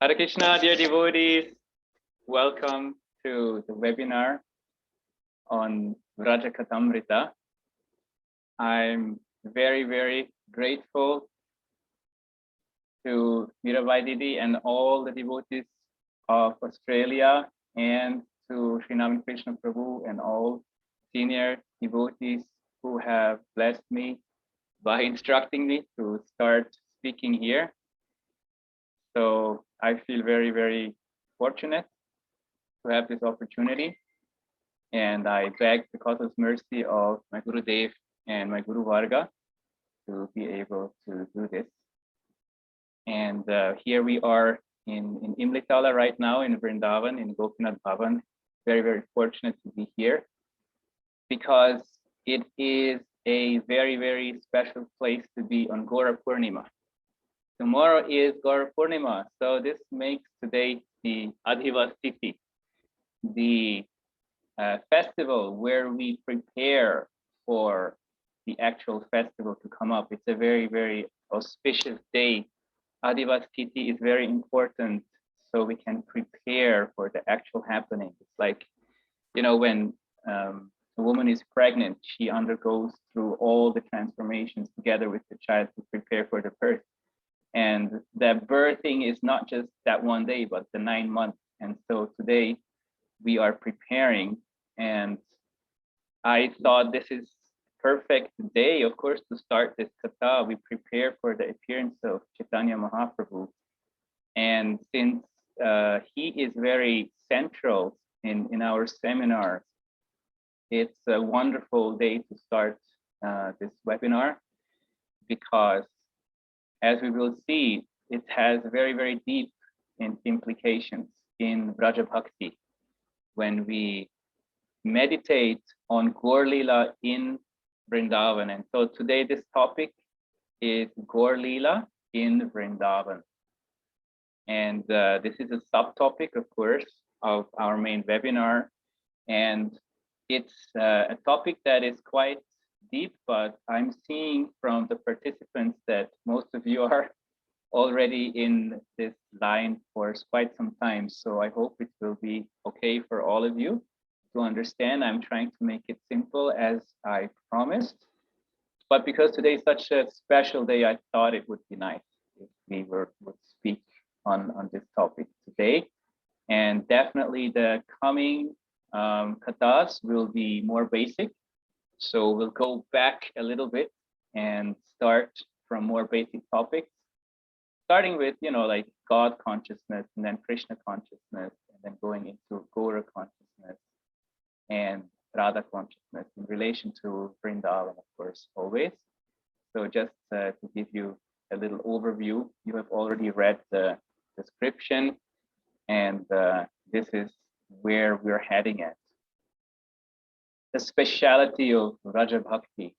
Hare Krishna, dear devotees. Welcome to the webinar on Vrajakatamrita. I'm very, very grateful to Mirabai Didi and all the devotees of Australia and to Srinami Krishna Prabhu and all senior devotees who have blessed me by instructing me to start speaking here. So I feel very, very fortunate to have this opportunity. And I beg the cosmos mercy of my Guru Dev and my Guru Varga to be able to do this. And here we are in Imlitala right now in Vrindavan, in Gopinath Bhavan. Very, very fortunate to be here because it is a very, very special place to be on Gora Purnima. Tomorrow is Gora Purnima, so this makes today the Adhivas Tithi, the festival where we prepare for the actual festival to come up. It's a very, very auspicious day. Adhivas Tithi is very important so we can prepare for the actual happening. It's like, you know, when a woman is pregnant, she undergoes through all the transformations together with the child to prepare for the birth. And the birthing is not just that one day, but the 9 months. And so today we are preparing, and I thought this is perfect day, of course, to start this katha. We prepare for the appearance of Chaitanya Mahaprabhu. And since he is very central in our seminars, it's a wonderful day to start this webinar because, as we will see, it has very, very deep implications in Vraja Bhakti. When we meditate on Gaur Leela in Vrindavan. And so today this topic is Gaur Leela in Vrindavan. And this is a subtopic, of course, of our main webinar. And it's a topic that is quite deep, but I'm seeing from the participants that most of you are already in this line for quite some time. So I hope it will be okay for all of you to understand. I'm trying to make it simple as I promised. But because today is such a special day, I thought it would be nice if we would speak on this topic today. And definitely the coming kathas will be more basic. So we'll go back a little bit and start from more basic topics, starting with, you know, like God consciousness and then Krishna consciousness, and then going into Gaura consciousness and Radha consciousness in relation to Vrindavan, of course, always. So just to give you a little overview, you have already read the description, and this is where we're heading at. The speciality of Vraja Bhakti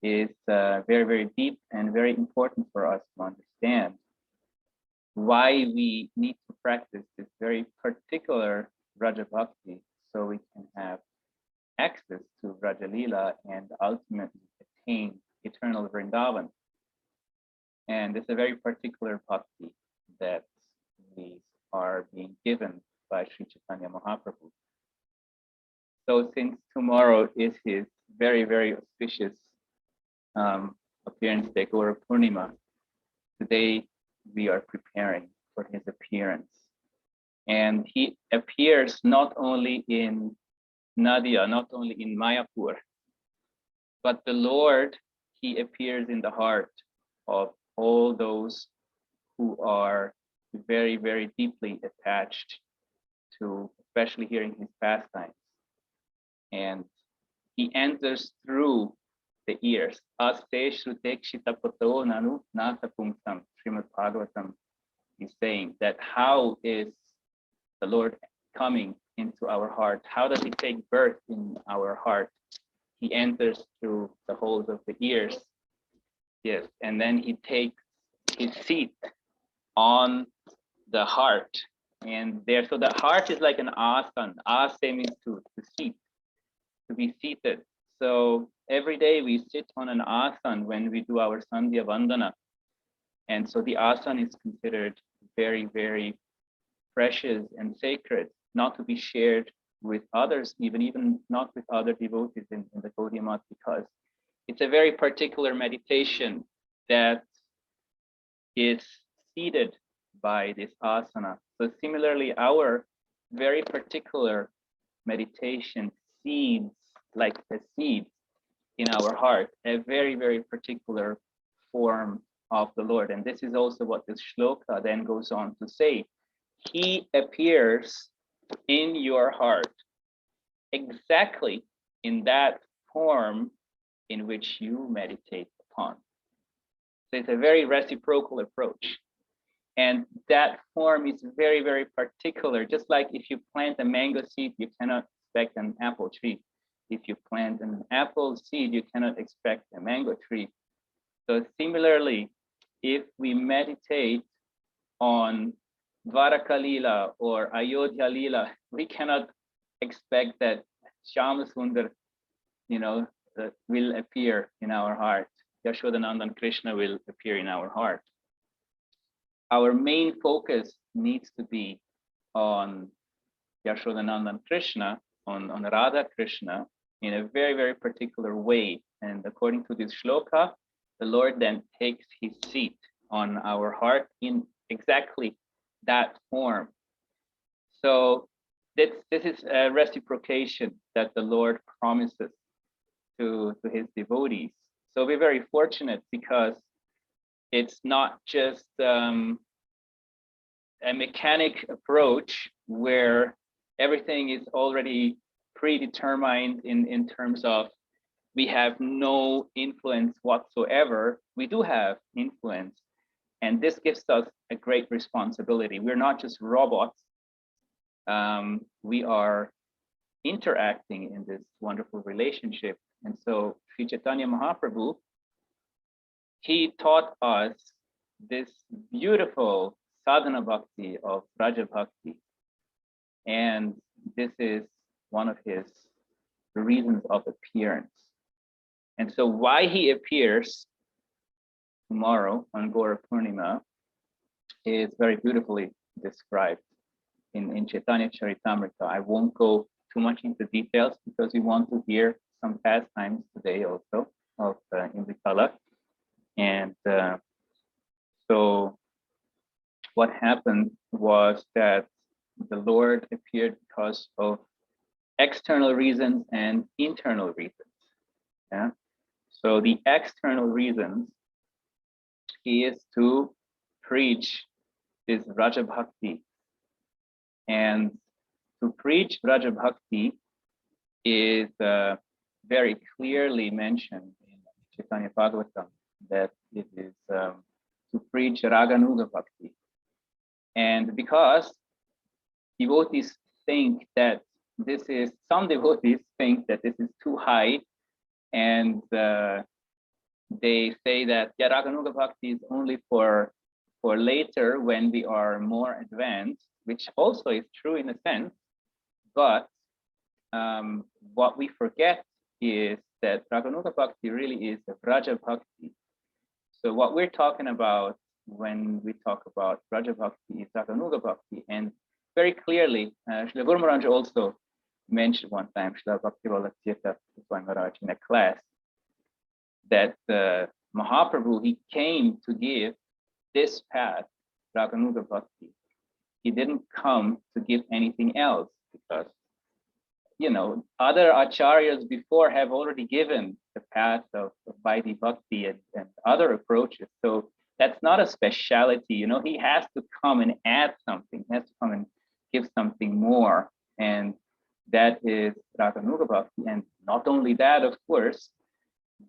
is very, very deep and very important for us to understand why we need to practice this very particular Vraja Bhakti so we can have access to Vraja Leela and ultimately attain eternal Vrindavan. And it's a very particular bhakti that we are being given by Sri Chaitanya Mahaprabhu. So since tomorrow is his very, very auspicious appearance day, Gaura Purnima, today we are preparing for his appearance. And he appears not only in Nadia, not only in Mayapur, but the Lord, he appears in the heart of all those who are very, very deeply attached to, especially hearing his pastimes. And he enters through the ears. Aste Shrutekshita Pato Nanu Nata Pungsam. Srimad Bhagavatam is saying that how is the Lord coming into our heart? How does he take birth in our heart? He enters through the holes of the ears. Yes, and then he takes his seat on the heart. And there, so the heart is like an asan. Ase means to seat, to be seated. So every day we sit on an asan when we do our Sandhya Vandana. And so the asan is considered very, very precious and sacred, not to be shared with others, even not with other devotees in the Gaudiya Math, because it's a very particular meditation that is seated by this asana. So similarly, our very particular meditation seeds, like a seed in our heart, a very, very particular form of the Lord. And this is also what this shloka then goes on to say. He appears in your heart exactly in that form in which you meditate upon. So it's a very reciprocal approach. And that form is very, very particular. Just like if you plant a mango seed, you cannot expect an apple tree. If you plant an apple seed, you cannot expect a mango tree. So similarly, if we meditate on Dwaraka Lila or Ayodhya Lila, we cannot expect that Shyama Sundar, will appear in our heart. Yashodanandan Krishna will appear in our heart. Our main focus needs to be on Yashodanandan Krishna, on Radha Krishna, in a very, very particular way. And according to this shloka, the Lord then takes his seat on our heart in exactly that form. So this is a reciprocation that the Lord promises to his devotees. So we're very fortunate because it's not just a mechanic approach where everything is already predetermined in terms of we have no influence whatsoever. We do have influence, and this gives us a great responsibility. We're not just robots. We are interacting in this wonderful relationship. And so Sri Chaitanya Mahaprabhu, he taught us this beautiful sadhana bhakti of Raja Bhakti. And this is one of his reasons of appearance. And so why he appears tomorrow on Gaura Purnima is very beautifully described in Chaitanya Charitamrita. I won't go too much into details because we want to hear some pastimes today also of Indrikala. And so what happened was that the Lord appeared because of external reasons and internal reasons. Yeah. So the external reasons is to preach this Raja Bhakti. And to preach Raja Bhakti is very clearly mentioned in Chaitanya Bhagavatam, that it is to preach Raganuga Bhakti. And because devotees think that some devotees think that this is too high, and they say that Raganuga Bhakti is only for later when we are more advanced, which also is true in a sense. But what we forget is that Raganuga Bhakti really is a Raja Bhakti. So what we're talking about when we talk about Raja Bhakti is Raganuga Bhakti. And very clearly, Srila Guru Maharaj also mentioned one time, Srila Bhakti Vallabh Maharaj in a class, that Mahaprabhu, he came to give this path, Raganuga Bhakti. He didn't come to give anything else because, other acharyas before have already given the path of Vaidhi Bhakti and other approaches. So that's not a speciality, he has to come and add something, he has to come and give something more. And that is Raganuga Bhakti. And not only that, of course,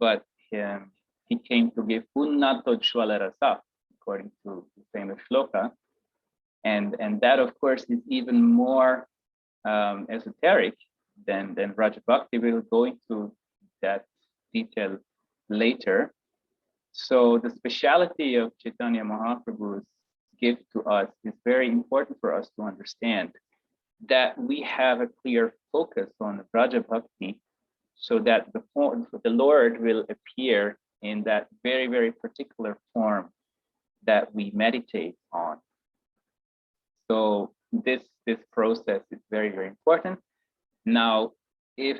but he came to give Unnato Jwala Rasa, according to the famous shloka. And that, of course, is even more esoteric than Raja Bhakti. We'll go into that detail later. So the speciality of Chaitanya Mahaprabhu's gift to us is very important for us to understand, that we have a clear focus on Raja Bhakti, so that the Lord will appear in that very, very particular form that we meditate on. So this process is very, very important. Now, if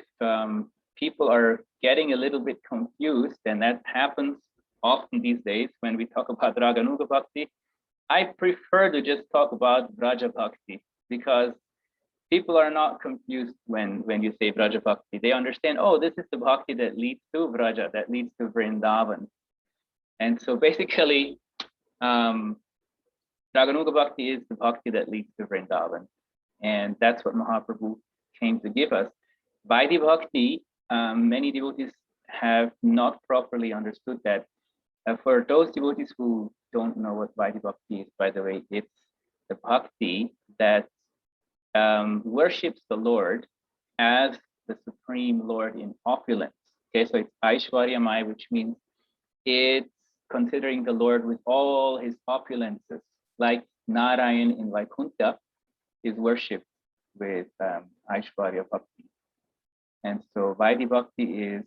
people are getting a little bit confused, and that happens often these days when we talk about Raganuga Bhakti, I prefer to just talk about Vraja Bhakti, because people are not confused when you say Vraja Bhakti. They understand, oh, this is the Bhakti that leads to Vraja, that leads to Vrindavan. And so basically, Raganuga Bhakti is the Bhakti that leads to Vrindavan. And that's what Mahaprabhu came to give us. Vaidhi Bhakti, many devotees have not properly understood that. For those devotees who don't know what Vaidhi Bhakti is, by the way, it's the Bhakti that worships the Lord as the Supreme Lord in opulence. Okay, so it's Aishwaryamaya, which means it's considering the Lord with all his opulences, like Narayan in Vaikuntha is worshipped with Aishwarya Bhakti. And so Vaidhi Bhakti is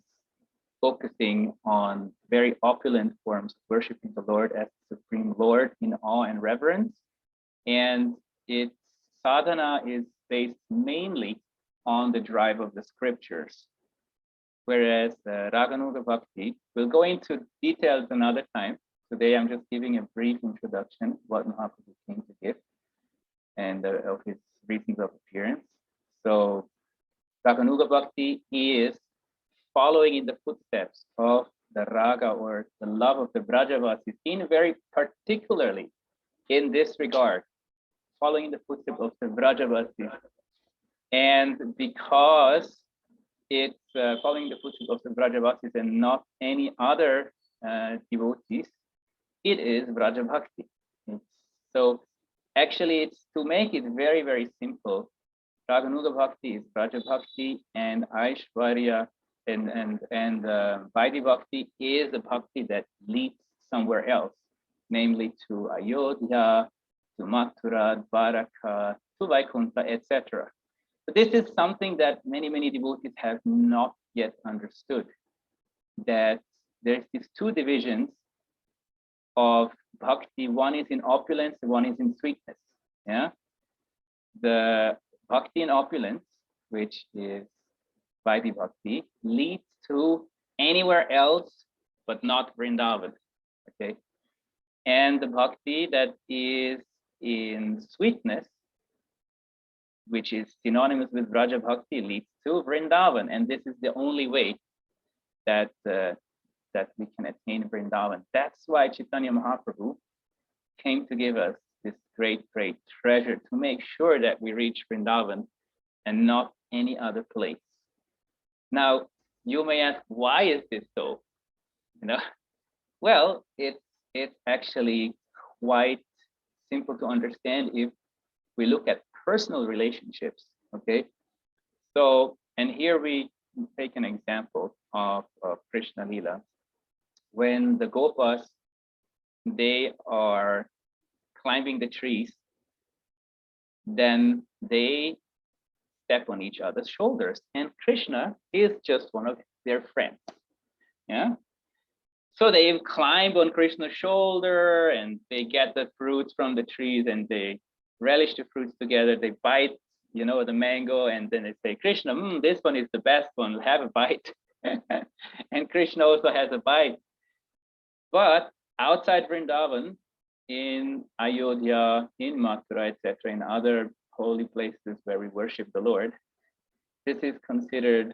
focusing on very opulent forms of worshiping the Lord as the Supreme Lord in awe and reverence. And its sadhana is based mainly on the drive of the scriptures. Whereas Raganuga Bhakti, we'll go into details another time. Today I'm just giving a brief introduction of what Mahaprabhu came to give and of his reasons of appearance. So Raganuga Bhakti is following in the footsteps of the raga, or the love of the Brajavasis, in very particularly in this regard, following in the footsteps of the Brajavasis. And because it's following the footsteps of the Brajavasis and not any other devotees, it is Vraja Bhakti. So actually, it's to make it very, very simple. Raganuga Bhakti is Vraja Bhakti, and Aishwarya and Vaidhi Bhakti is the Bhakti that leads somewhere else, namely to Ayodhya, to Mathura, Dwaraka, to Vaikuntha, etc. But this is something that many devotees have not yet understood, that there's these two divisions of bhakti. One is in opulence, one is in sweetness. Yeah, the bhakti in opulence, which is Vaidhi Bhakti, leads to anywhere else but not Vrindavan. Okay, and the bhakti that is in sweetness, which is synonymous with Vraja Bhakti, leads to Vrindavan, and this is the only way that that we can attain Vrindavan. That's why Chaitanya Mahaprabhu came to give us this great treasure, to make sure that we reach Vrindavan and not any other place. Now, you may ask, why is this so? You know, well, it's actually quite simple to understand if we look at personal relationships. Okay, so, and here we take an example of Krishna Lila. When the Gopas, they are climbing the trees, then they step on each other's shoulders, and Krishna is just one of their friends. Yeah, so they climb on Krishna's shoulder and they get the fruits from the trees and they relish the fruits together. They bite, you know, the mango, and then they say, Krishna, this one is the best one, have a bite. And Krishna also has a bite. But outside Vrindavan, in Ayodhya, in Mathura, etc., in other holy places where we worship the Lord, this is considered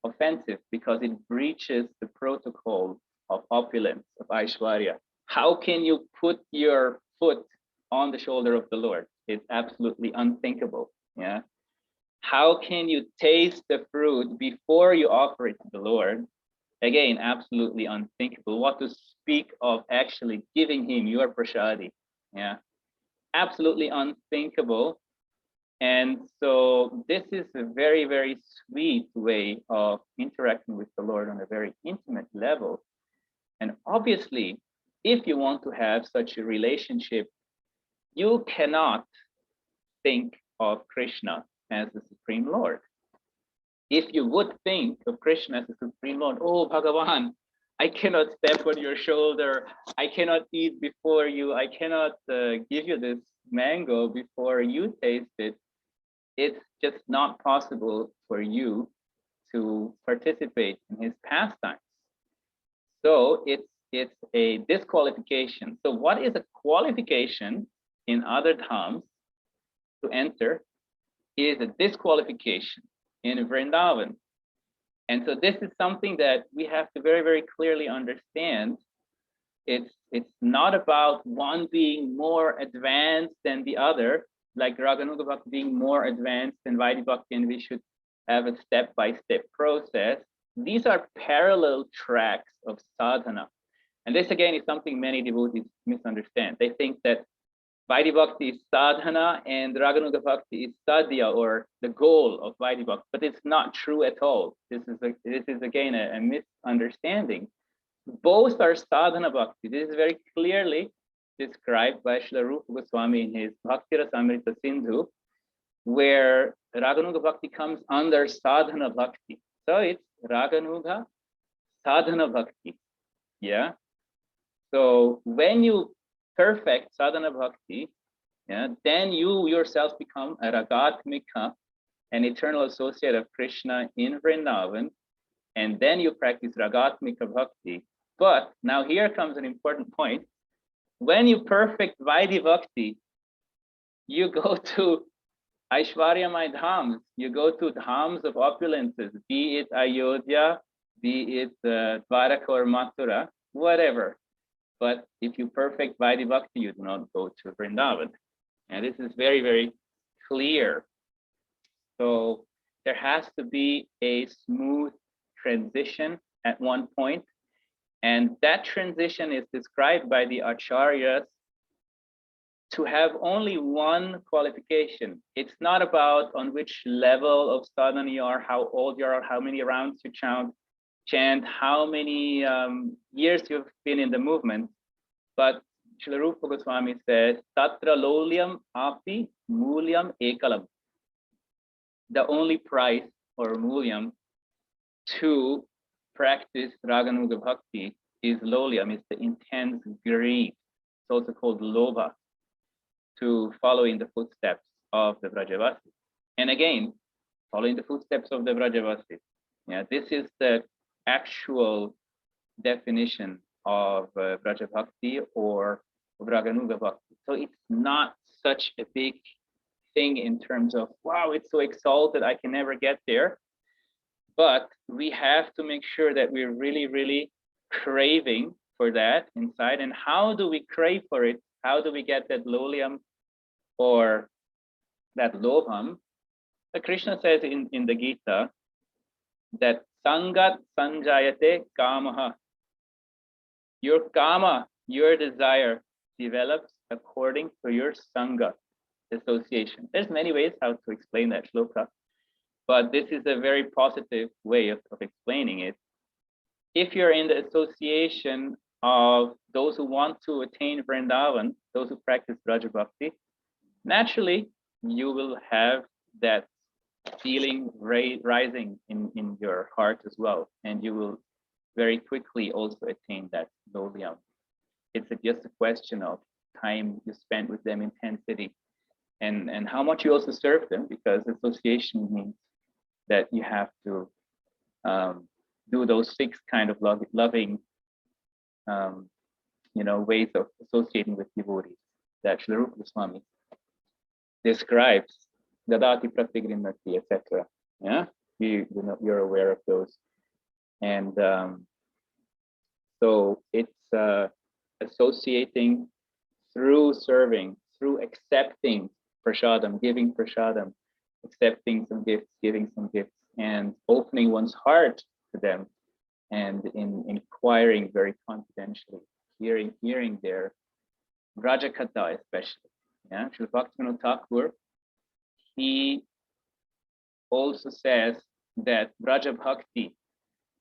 offensive because it breaches the protocol of opulence, of Aishwarya. How can you put your foot on the shoulder of the Lord? It's absolutely unthinkable. Yeah. How can you taste the fruit before you offer it to the Lord? Again, absolutely unthinkable. What to speak of actually giving him your prasadi? Yeah, absolutely unthinkable. And so this is a very sweet way of interacting with the Lord on a very intimate level. And obviously, if you want to have such a relationship, you cannot think of Krishna as the Supreme Lord. If you would think of Krishna as the Supreme Lord, oh Bhagavan, I cannot step on your shoulder, I cannot eat before you, I cannot give you mango before you taste it, it's just not possible for you to participate in his pastimes. So it's a disqualification. So what is a qualification in other dhams to enter is a disqualification in Vrindavan. And so this is something that we have to very, very clearly understand. It's not about one being more advanced than the other, like Raganuga Bhakti being more advanced than Vaidhi Bhakti, and we should have a step-by-step process. These are parallel tracks of sadhana. And this again is something many devotees misunderstand. They think that Vaidhi Bhakti is sadhana and Raganuga Bhakti is sadhya, or the goal of Vaidhi Bhakti, but it's not true at all. This is again a misunderstanding. Both are sadhana bhakti. This is very clearly described by Srila Rupa Goswami in his Bhakti Rasamrita Sindhu, where Raganuga Bhakti comes under sadhana bhakti. So it's Raganuga sadhana bhakti. Yeah. So when you perfect sadhana bhakti, yeah, then you yourself become a ragatmika, an eternal associate of Krishna in Vrindavan, and then you practice ragatmika bhakti. But now here comes an important point. When you perfect Vaidhi Bhakti, you go to Aishwaryamay dhams, you go to dhams of opulences, be it Ayodhya, be it Dwaraka or Mathura, whatever. But if you perfect Vaidhi Bhakti, you do not go to Vrindavan. And this is very, very clear. So there has to be a smooth transition at one point. And that transition is described by the acharyas to have only one qualification. It's not about on which level of sadhana you are, how old you are, how many rounds you chant, how many years you've been in the movement. But Srila Rupa Goswami says, Tatra lolyam api mulyam ekalam. The only price or mulyam to practice Raganuga Bhakti is lolyam, is the intense greed. It's also called lobha, to follow in the footsteps of the Vrajavasis. And again, following the footsteps of the Vrajavasis. Yeah, this is the actual definition of Vraja Bhakti or Raganuga Bhakti. So it's not such a big thing in terms of, wow, it's so exalted, I can never get there. But we have to make sure that we're really, really craving for that inside. And how do we crave for it? How do we get that lolyam or that lobham? Krishna says in the Gita that sangat sanjayate kamaha. Your kama, your desire, develops according to your sangha, association. There's many ways how to explain that shloka, but this is a very positive way of explaining it. If you're in the association of those who want to attain Vrindavan, those who practice Vraja Bhakti, naturally you will have that feeling rising in your heart as well, and you will very quickly also attain that lolyam. It's just a question of time you spend with them, intensity, and how much you also serve them, because association means that you have to do those 6 kind of loving ways of associating with devotees that Srila Rupa Goswami describes, Dadati Pratigrinati, etc. Yeah, you're aware of those. And so it's associating through serving, through accepting prasadam, giving prasadam, accepting some gifts, giving some gifts, and opening one's heart to them, and in inquiring very confidentially, hearing their Rajakatha especially. Yeah, Srila Bhaktivinoda Thakur, he also says that Vraja Bhakti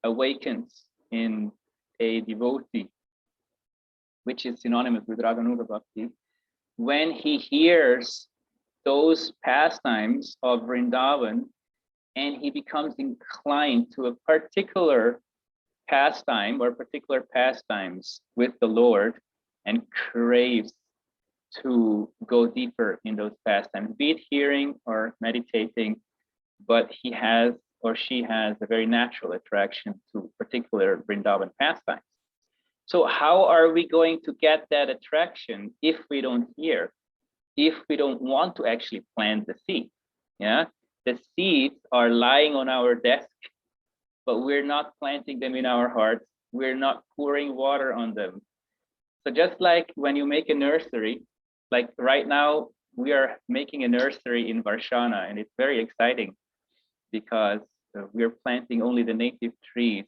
awakens in a devotee, which is synonymous with Raganuga Bhakti, when he hears those pastimes of Vrindavan and he becomes inclined to a particular pastime or particular pastimes with the Lord and craves to go deeper in those pastimes, be it hearing or meditating, but he has or she has a very natural attraction to particular Vrindavan pastimes. So how are we going to get that attraction if we don't hear, if we don't want to actually plant the seed? Yeah, the seeds are lying on our desk, but we're not planting them in our hearts. We're not pouring water on them. So just like when you make a nursery, like right now, we are making a nursery in Varshana, and it's very exciting because we're planting only the native trees.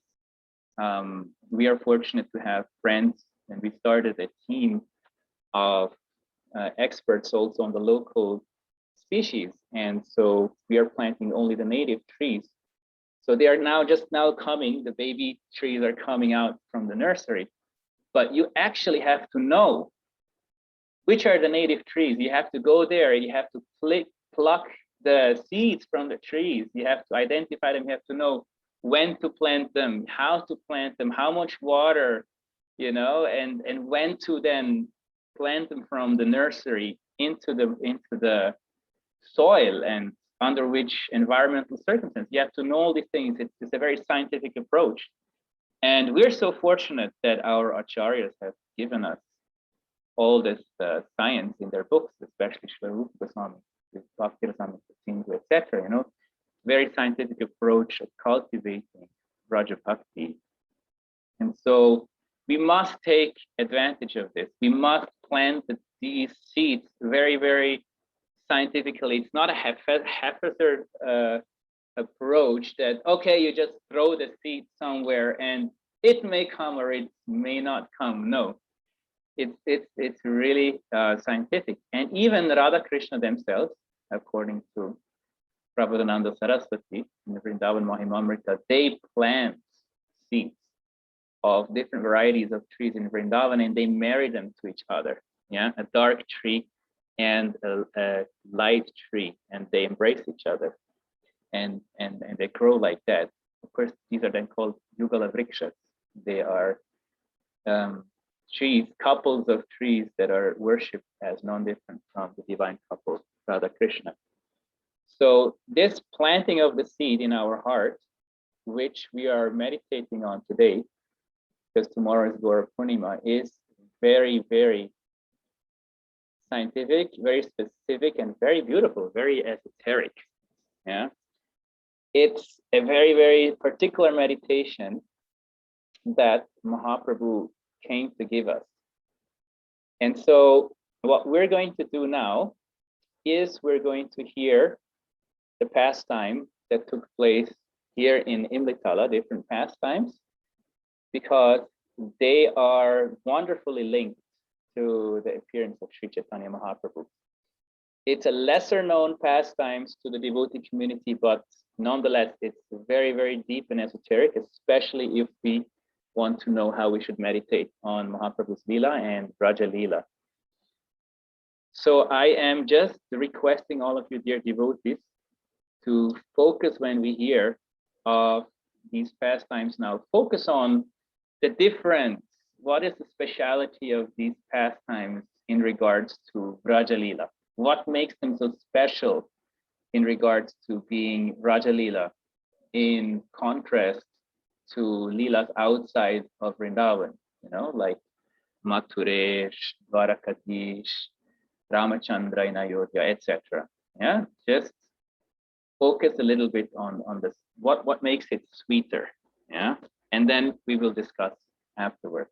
We are fortunate to have friends, and we started a team of experts also on the local species. And so we are planting only the native trees. So they are now just now coming, the baby trees are coming out from the nursery. But you actually have to know which are the native trees. You have to go there, you have to pluck the seeds from the trees. You have to identify them, you have to know when to plant them, how to plant them, how much water, you know, and when to then plant them from the nursery into the soil and under which environmental circumstances. You have to know all these things. It's a very scientific approach. And we're so fortunate that our acharyas have given us all this science in their books, especially Srila Rupa Goswami, Bhakti Rasamrita Sindhu, etc. You know, very scientific approach of cultivating Raja Bhakti. And so we must take advantage of this. We must plant these seeds very, very scientifically. It's not a haphazard approach that, okay, you just throw the seed somewhere and it may come or it may not come. No, it's really scientific. And even Radha Krishna themselves, according to Prabhupada Saraswati in the Vrindavan Mahimamrita, they plant seeds of different varieties of trees in Vrindavan and they marry them to each other. Yeah, a dark tree and a light tree, and they embrace each other, and they grow like that. Of course, these are then called Yugala Vrikshas. They are trees, couples of trees that are worshipped as non-different from the divine couple, Radha Krishna. So this planting of the seed in our heart, which we are meditating on today, because tomorrow is Gaura Purnima, is very, very scientific, very specific, and very beautiful, very esoteric. Yeah, it's a very, very particular meditation that Mahaprabhu came to give us. And so what we're going to do now is we're going to hear the pastime that took place here in Imlitala, different pastimes, because they are wonderfully linked to the appearance of Sri Chaitanya Mahaprabhu. It's a lesser known pastimes to the devotee community, but nonetheless, it's very, very deep and esoteric, especially if we want to know how we should meditate on Mahaprabhu's Leela and Raja Leela. So I am just requesting all of you, dear devotees, to focus when we hear of these pastimes now. Focus on the difference. What is the speciality of these pastimes in regards to Raja Leela? What makes them so special in regards to being Raja Leela in contrast to Leelas outside of Vrindavan, you know, like Mathuresh, Dwarakadish, Ramachandra in Ayodhya, etc. Yeah, just focus a little bit on this. What makes it sweeter? Yeah, and then we will discuss afterwards.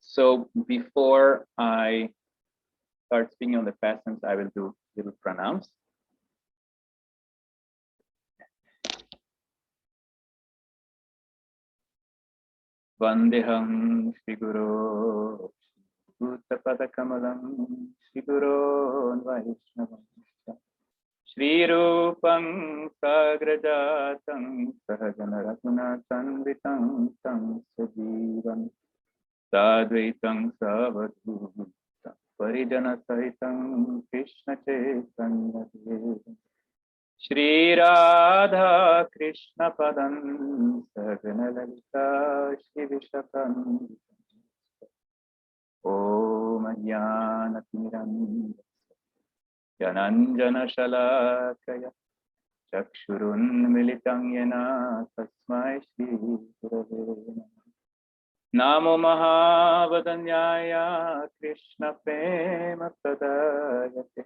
So before I start speaking on the pastimes, I will do little pranams. Vandeham Shri Guru Bhutapada Kamalam Shri Guru Vaishnavam Shri Rupam Sagrajatam Sahajana Ratna Tanvitam Tam Sajivam Sadvaitam Savadhutam Parijana Sahitam Krishna Chaitanya Devam Shri Radha Krishna Padam Sagana Lalita Shri Vishakam Om Jnana Timiranda Jananjana Shalakaya Chakshurunmilitam Yena Tasmai Shri Gurave Namah. Namo Mahavadanyaya Krishna Prema Pradayate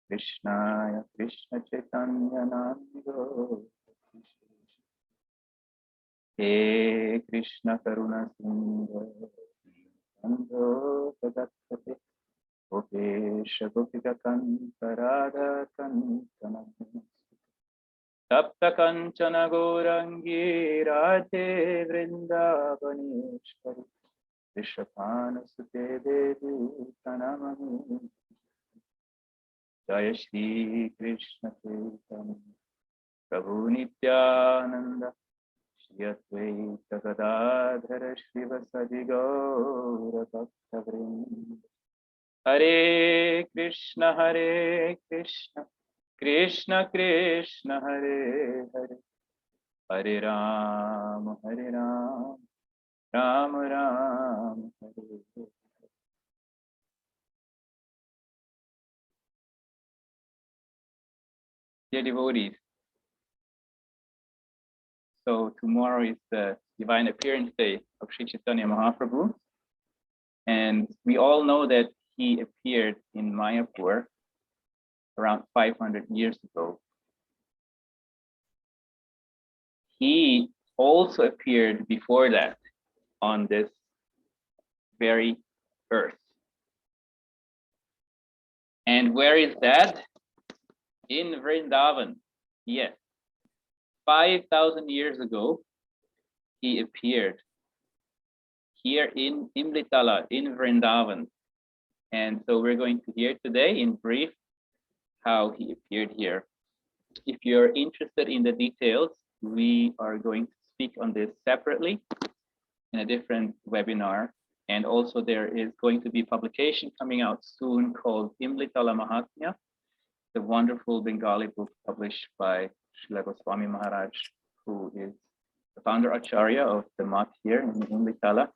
Krishnaya Krishna Chaitanya Namyo He Krishna Karuna Sindhu Sandho Sadatsate Gopesha Gopika Kanta Radha Kanta Tapta Kanchana Gourangi Radhe Vrindavaneshwari Vishwapana Sute Devi Tanamani Jaya Shri Krishna Chaitanya Prabhu Nityananda Shri Advaita Gadadhara Shivasadi Gaura Bhakta Vrinda Hare Krishna Krishna Krishna Hare Hare Hare Rama Rama Rama Hare Hare. Dear devotees, so tomorrow is the Divine Appearance Day of Sri Chaitanya Mahaprabhu, and we all know that he appeared in Mayapur around 500 years ago. He also appeared before that on this very earth. And where is that? In Vrindavan. Yes. 5,000 years ago, he appeared here in Imlitala, in Vrindavan. And so we're going to hear today in brief how he appeared here. If you're interested in the details, we are going to speak on this separately in a different webinar. And also there is going to be publication coming out soon called Imlitala Mahatmya, the wonderful Bengali book published by Srila Goswami Maharaj, who is the founder Acharya of the Math here in Imlitala.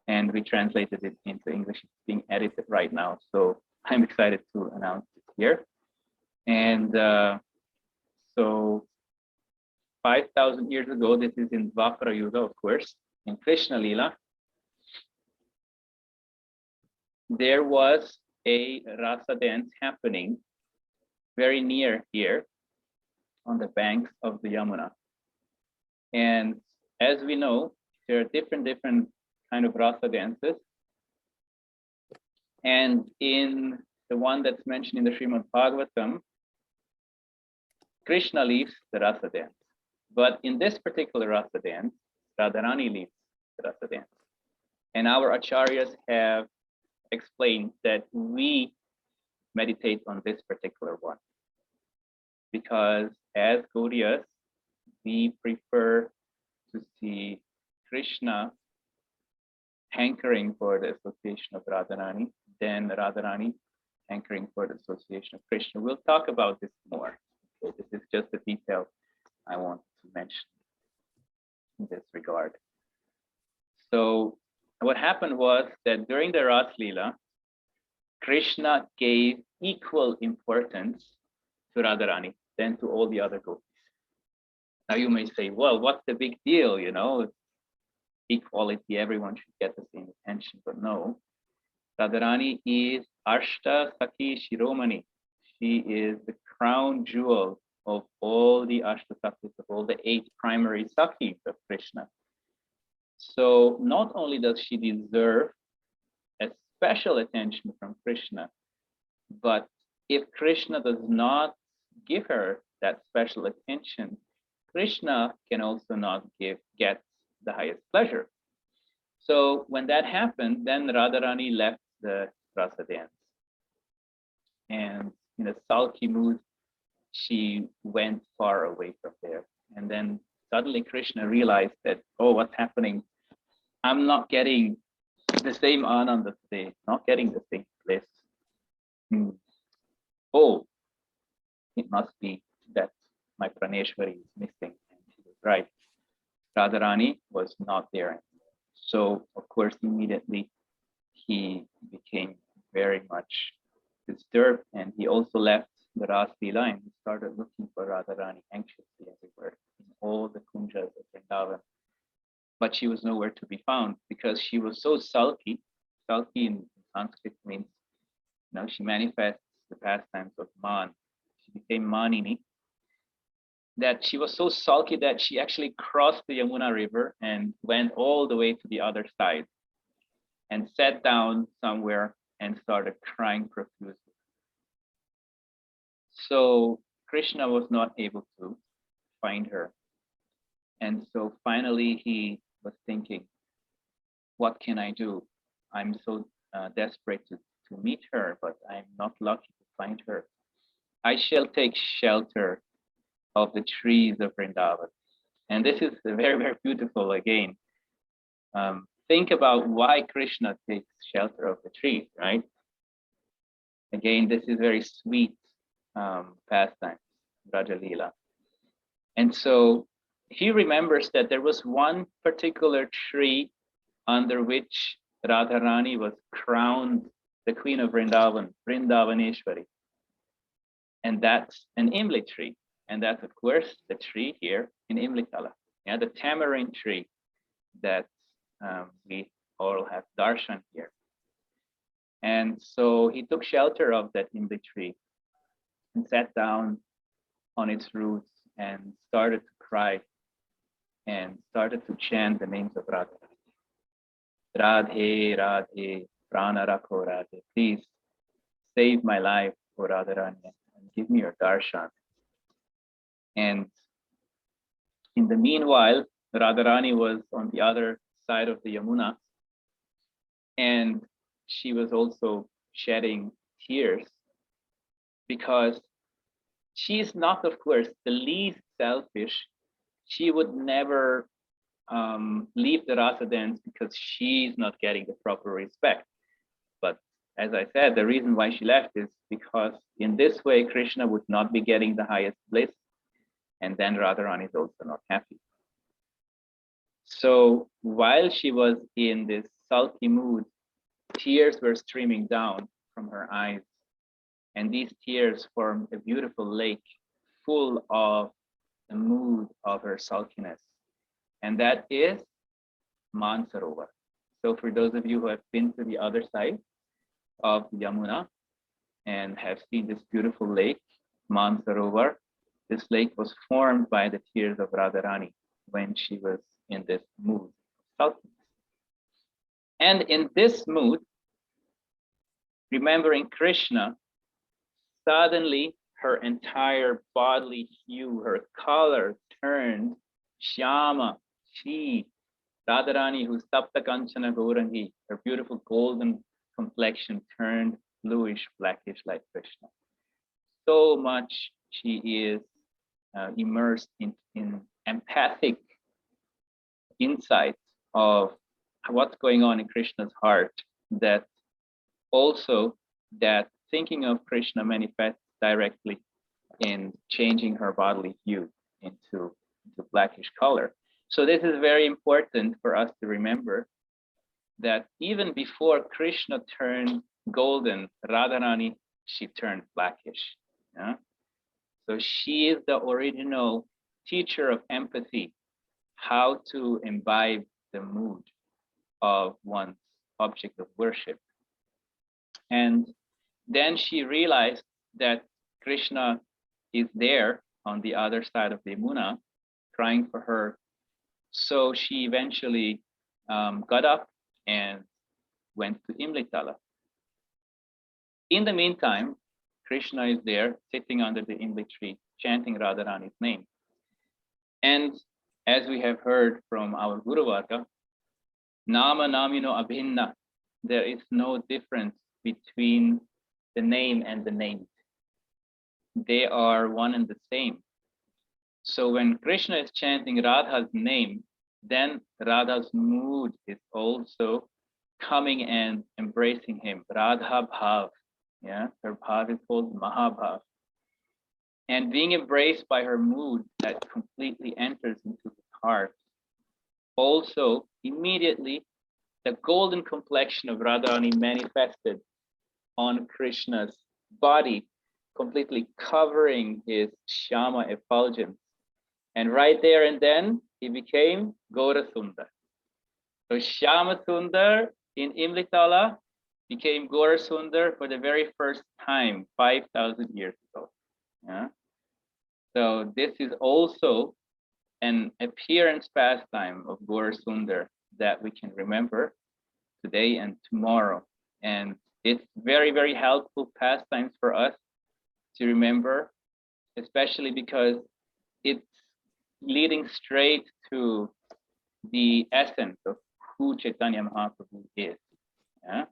And we translated it into English. It's being edited right now. So I'm excited to announce it here. And so 5,000 years ago, this is in Dwapara Yuga, of course, in Krishna Lila, there was a rasa dance happening very near here on the banks of the Yamuna. And as we know, there are different kind of rasa dances. And in the one that's mentioned in the Srimad Bhagavatam, Krishna leads the rasa dance. But in this particular rasa dance, Radharani leads the rasa dance. And our acharyas have explained that we meditate on this particular one. Because as Gaudiyas, we prefer to see Krishna hankering for the association of Radharani than Radharani hankering for the association of Krishna. We'll talk about this more. Okay, this is just a detail I want to mention in this regard. So what happened was that during the Ras Leela, Krishna gave equal importance to Radharani than to all the other gopis. Now you may say, well, what's the big deal? You know, equality, everyone should get the same attention, but no. Radharani is Ashta Sakhi Shiromani. She is the crown jewel of all the Ashta Sakhis, of all the 8 primary Sakhis of Krishna. So not only does she deserve a special attention from Krishna, but if Krishna does not give her that special attention, Krishna can also not get the highest pleasure. So when that happened, then Radharani left the rasa dance. And in a sulky mood, she went far away from there. And then suddenly Krishna realized that, oh, what's happening? I'm not getting the same ananda today, not getting the same bliss. Oh, it must be that my Praneshwari is missing. And she was right. Radharani was not there. So, of course, immediately he became very much disturbed, and he also left the Ras Leela and he started looking for Radharani anxiously, as it were, in all the kunjas of Vrindavan. But she was nowhere to be found because she was so sulky. Sulky in Sanskrit means, she manifests the pastimes of Man. She became Manini. That she was so sulky that she actually crossed the Yamuna River and went all the way to the other side and sat down somewhere and started crying profusely. So Krishna was not able to find her. And so finally he was thinking, what can I do? I'm so desperate to meet her, but I'm not lucky to find her. I shall take shelter of the trees of Vrindavan. And this is very, very beautiful again. Think about why Krishna takes shelter of the trees, right? Again, this is very sweet pastime, Raja Leela. And so he remembers that there was one particular tree under which Radharani was crowned the queen of Vrindavan, Vrindavaneshwari. And that's an Imli tree. And that's, of course, the tree here in Imlitala, the tamarind tree that we all have darshan here. And so he took shelter of that Imli tree and sat down on its roots and started to cry and started to chant the names of Radha. Radhe, Radhe, Prana Rakho Radhe. Please save my life, O Radharani, and give me your darshan. And in the meanwhile, Radharani was on the other side of the Yamuna, and she was also shedding tears because she's not, of course, the least selfish. She would never leave the rasa dance because she's not getting the proper respect. But as I said, the reason why she left is because in this way, Krishna would not be getting the highest bliss. And then Radharani is also not happy. So while she was in this sulky mood, tears were streaming down from her eyes. And these tears formed a beautiful lake full of the mood of her sulkiness. And that is Mansarovar. So for those of you who have been to the other side of Yamuna and have seen this beautiful lake, Mansarovar, this lake was formed by the tears of Radharani when she was in this mood of sulkiness. And in this mood, remembering Krishna, suddenly her entire bodily hue, her color turned Shyama, she, Radharani, who's Sapta Kanchana Gaurangi, her beautiful golden complexion turned bluish, blackish like Krishna. So much she is immersed in empathic insight of what's going on in Krishna's heart, that also that thinking of Krishna manifests directly in changing her bodily hue into blackish color. So this is very important for us to remember that even before Krishna turned golden, Radharani, she turned blackish. Yeah? So she is the original teacher of empathy, how to imbibe the mood of one's object of worship. And then she realized that Krishna is there on the other side of the Yamuna, crying for her. So she eventually got up and went to Imlitala. In the meantime, Krishna is there sitting under the Imli tree, chanting Radharani's name. And as we have heard from our Guru Varga, Nama Namino Abhinna, there is no difference between the name and the named. They are one and the same. So when Krishna is chanting Radha's name, then Radha's mood is also coming and embracing him. Radha Bhav, her Bhav is called Mahabhav. and being embraced by her mood that completely enters into his heart. Also, immediately, the golden complexion of Radharani manifested on Krishna's body, completely covering his Shyama effulgence. And right there and then, he became Gaura Sundar. So Shyama Sundar in Imlitala became Gaura Sundar for the very first time 5,000 years ago. Yeah. So this is also an appearance pastime of Gaura Sundar that we can remember today and tomorrow. And it's very, very helpful pastimes for us to remember, especially because it's leading straight to the essence of who Chaitanya Mahaprabhu is. Yeah?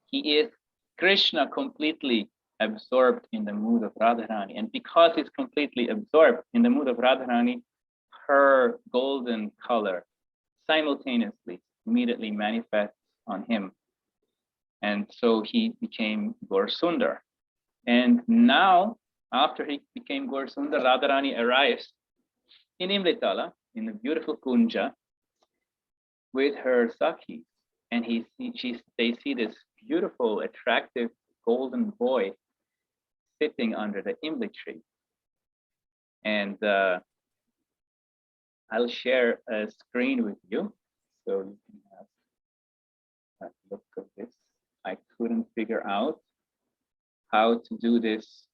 He is Krishna completely absorbed in the mood of Radharani. And because he's completely absorbed in the mood of Radharani, her golden color simultaneously immediately manifests on him. And so he became Gaura Sundar. And now, after he became Gaura Sundar, Radharani arrives in Imlitala, in the beautiful Kunja, with her Sakhis. And they see this beautiful, attractive, golden boy sitting under the Imli tree. And I'll share a screen with you, so you can have a look at this. I couldn't figure out how to do this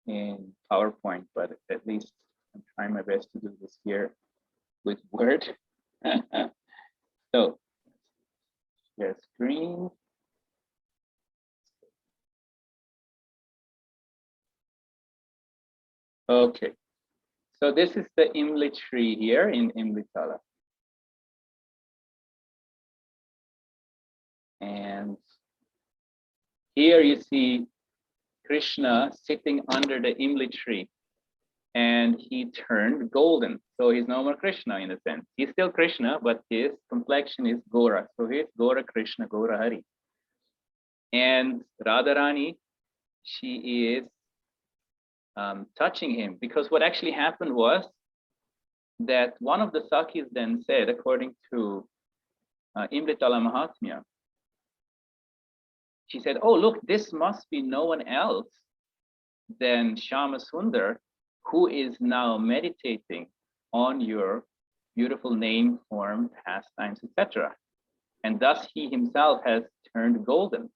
in PowerPoint, but at least I'm trying my best to do this here with Word. So, share screen. Okay, so this is the Imli tree here in Imlitala. And here you see Krishna sitting under the Imli tree, and he turned golden. So he's no more Krishna in a sense. He's still Krishna, but his complexion is Gaura. So he's Gaura Krishna, Gaura Hari. And Radharani, she is touching him, because what actually happened was that one of the Sakhis then said, according to Imlitala Mahatmya, she said, oh, look, this must be no one else than Shyama Sundar, who is now meditating on your beautiful name, form, pastimes, etc. And thus he himself has turned golden.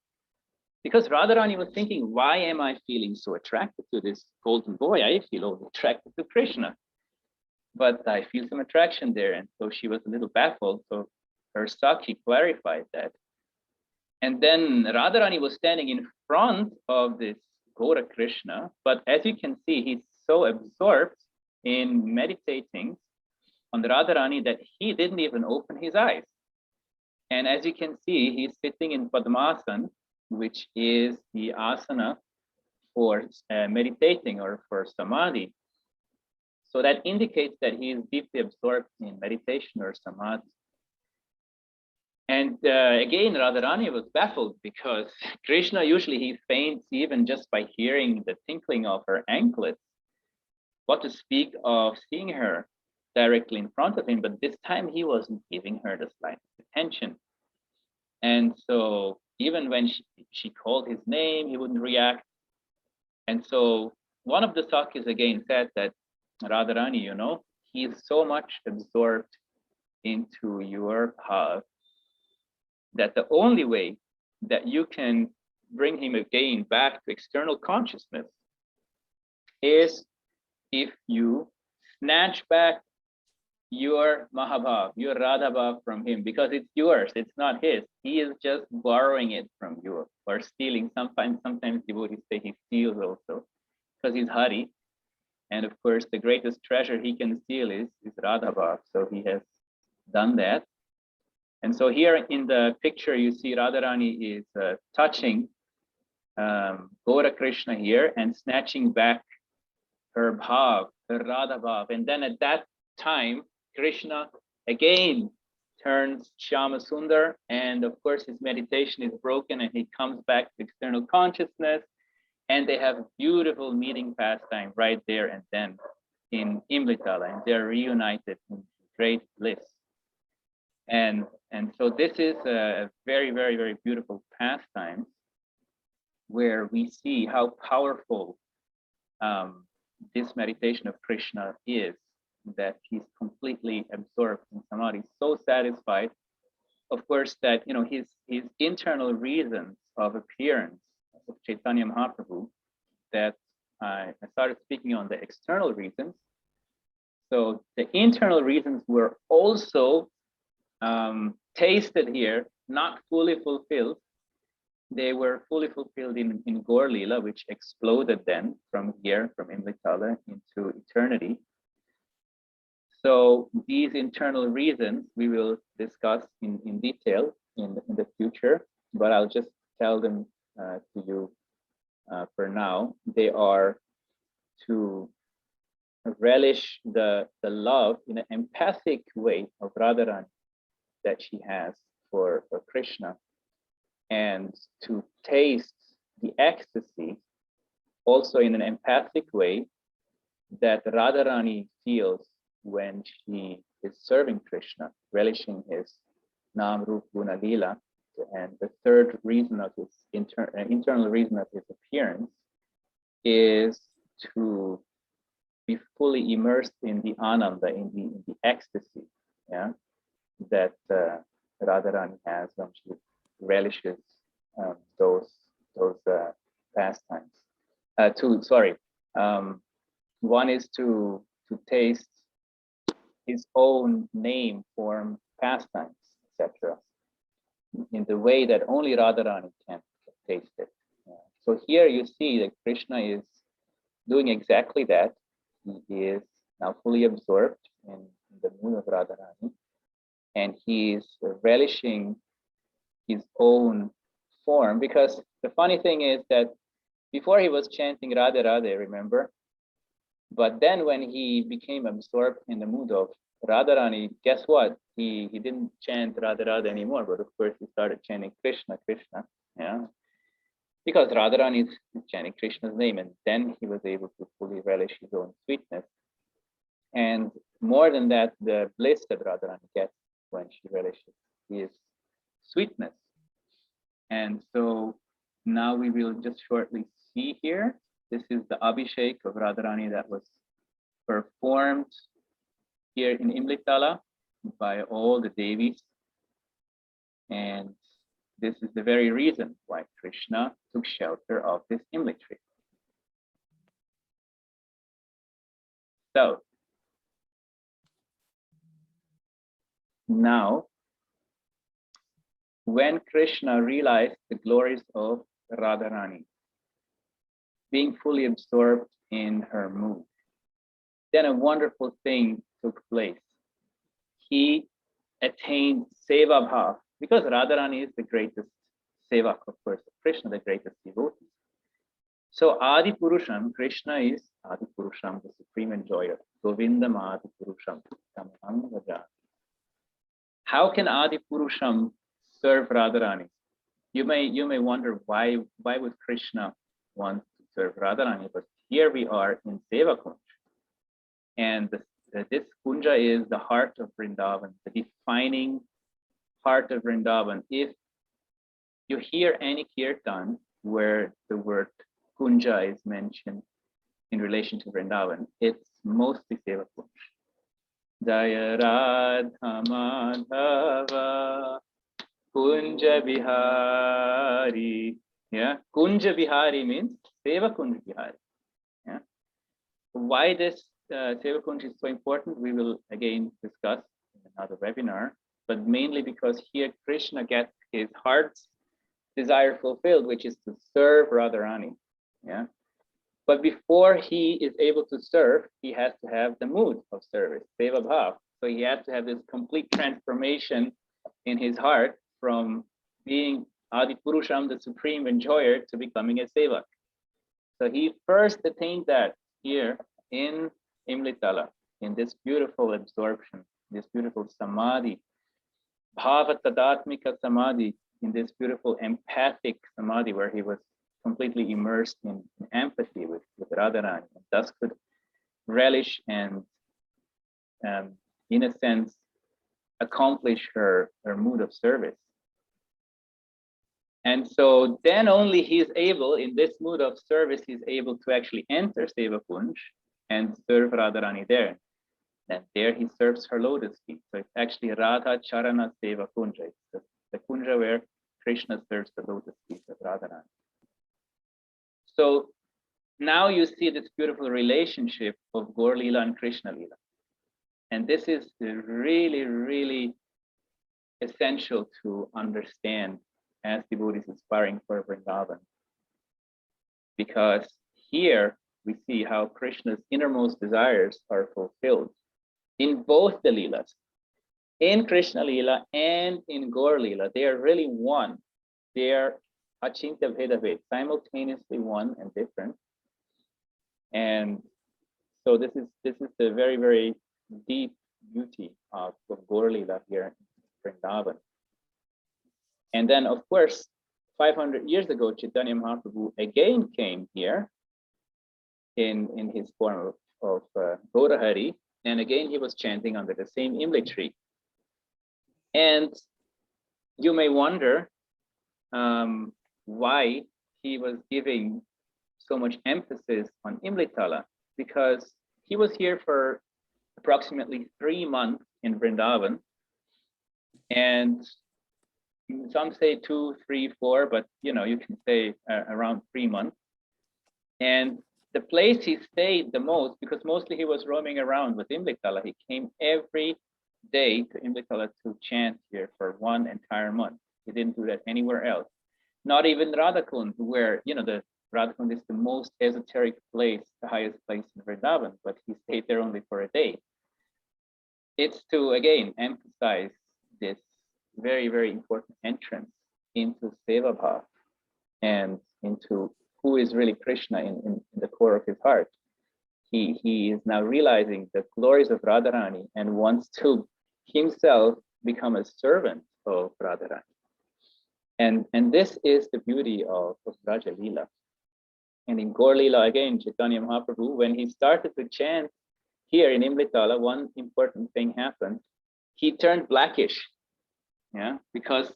Because Radharani was thinking, why am I feeling so attracted to this golden boy? I feel only attracted to Krishna, but I feel some attraction there. And so she was a little baffled. So her Sakhi clarified that. And then Radharani was standing in front of this Gaura Krishna, but as you can see, he's so absorbed in meditating on the Radharani that he didn't even open his eyes. And as you can see, he's sitting in Padmasana, which is the asana for meditating or for samadhi. So that indicates that he is deeply absorbed in meditation or samadhi. And again, Radharani was baffled, because Krishna, usually he faints even just by hearing the tinkling of her anklets. What to speak of seeing her directly in front of him, but this time he wasn't giving her the slightest attention. And so even when she called his name, he wouldn't react. And so one of the Sakhis again said that, Radharani, you know, he is so much absorbed into your path that the only way that you can bring him again back to external consciousness is if you snatch back your Mahabhav, your Radha Bhav from him, because it's yours, it's not his. He is just borrowing it from you or stealing. Sometimes devotees say he steals also, because he's Hari. And of course, the greatest treasure he can steal is Radha Bhav. So he has done that. And so here in the picture, you see Radharani is touching Gaura Krishna here and snatching back her bhav, her Radha Bhav. And then at that time, Krishna again turns Shyama Sundar, and of course his meditation is broken and he comes back to external consciousness. And they have beautiful meeting pastime right there and then in Imlitala, and they're reunited in great bliss. And so this is a very, very, very beautiful pastime where we see how powerful this meditation of Krishna is, that he's completely absorbed in samadhi, so satisfied, of course, that his internal reasons of appearance of Chaitanya Mahaprabhu, that I started speaking on the external reasons. So the internal reasons were also tasted here, not fully fulfilled. They were fully fulfilled in Gaur Leela, which exploded then from here, from Imlitala into eternity. So these internal reasons we will discuss in detail in the future, but I'll just tell them to you for now. They are to relish the love in an empathic way of Radharani that she has for Krishna, and to taste the ecstasy also in an empathic way that Radharani feels when she is serving Krishna, relishing his Nam Rup Guna Leela. And the third reason of his internal reason of his appearance is to be fully immersed in the ananda, in the ecstasy, yeah, that Radharani has when she relishes those pastimes. One is to taste his own name, form, pastimes, etc., in the way that only Radharani can taste it. So here you see that Krishna is doing exactly that. He is now fully absorbed in the mood of Radharani, and he is relishing his own form, because the funny thing is that before he was chanting Radhe Radhe, remember? But then when he became absorbed in the mood of Radharani, guess what? He didn't chant Radhe Radhe anymore, but of course he started chanting Krishna, Krishna, yeah? Because Radharani is chanting Krishna's name, and then he was able to fully relish his own sweetness. And more than that, the bliss that Radharani gets when she relishes his sweetness. And so now we will just shortly see here. This is the Abhishek of Radharani that was performed here in Imlitala by all the Devis. And this is the very reason why Krishna took shelter of this Imli tree. So now, when Krishna realized the glories of Radharani, being fully absorbed in her mood, then a wonderful thing took place. He attained Seva Bhav, because Radharani is the greatest Sevak, of course, Krishna, the greatest devotee. So Adi Purusham, Krishna is Adi Purusham, the supreme enjoyer. Govindam Adi Purusham. How can Adi Purusham serve Radharani? You may wonder why would Krishna want to serve Radharani? But here we are in Seva Kunj, and this Kunja is the heart of Vrindavan, the defining heart of Vrindavan. If you hear any kirtan where the word Kunja is mentioned in relation to Vrindavan, it's mostly Seva Kunj. Jaya Radha Madhava Kunja Bihari. Yeah, Kunja Bihari means Seva Kunja Bihari. Yeah. Why this Seva Kunj is so important, we will again discuss in another webinar, but mainly because here Krishna gets his heart's desire fulfilled, which is to serve Radharani. Yeah. But before he is able to serve, he has to have the mood of service, Seva Bhav. So he has to have this complete transformation in his heart from being Adi Purusham, the supreme enjoyer, to becoming a Sevak. So he first attained that here in Imlitala, in this beautiful absorption, this beautiful Samadhi, Bhava Tadatmika Samadhi, in this beautiful empathic Samadhi where he was completely immersed in empathy with Radharani, and thus could relish and, in a sense, accomplish her mood of service. And so then only he's able, in this mood of service, he's able to actually enter Seva Kunj and serve Radharani there. And there he serves her lotus feet. So it's actually Radha Charana Seva Kunja. It's the kunja where Krishna serves the lotus feet of Radharani. So now you see this beautiful relationship of Gaur Leela and Krishna Leela. And this is really, really essential to understand as devotees aspiring for Vrindavan. Because here we see how Krishna's innermost desires are fulfilled in both the Leelas. In Krishna Leela and in Gaur Leela, they are really one. They are Achintya Bheda Ved, simultaneously one and different. And so this is the very, very deep beauty of Gaur Leela here in Vrindavan. And then, of course, 500 years ago, Chaitanya Mahaprabhu again came here in his form of Gaurahari, and again he was chanting under the same Imli tree. And you may wonder why he was giving so much emphasis on Imlitala, because he was here for approximately 3 months in Vrindavan, and some say 2, 3, 4, but you can say around 3 months. And the place he stayed the most, because mostly he was roaming around with Imlitala, he came every day to Imlitala to chant here for 1 entire month. He didn't do that anywhere else. Not even Radhakund, where the Radhakund is the most esoteric place, the highest place in Vrindavan, but he stayed there only for a day. It's to again emphasize this very, very important entrance into Seva Bhav and into who is really Krishna in the core of his heart. He is now realizing the glories of Radharani and wants to himself become a servant of Radharani. And this is the beauty of Braja Leela. And in Gaur Leela, again, Chaitanya Mahaprabhu, when he started to chant here in Imlitala, one important thing happened. He turned blackish, because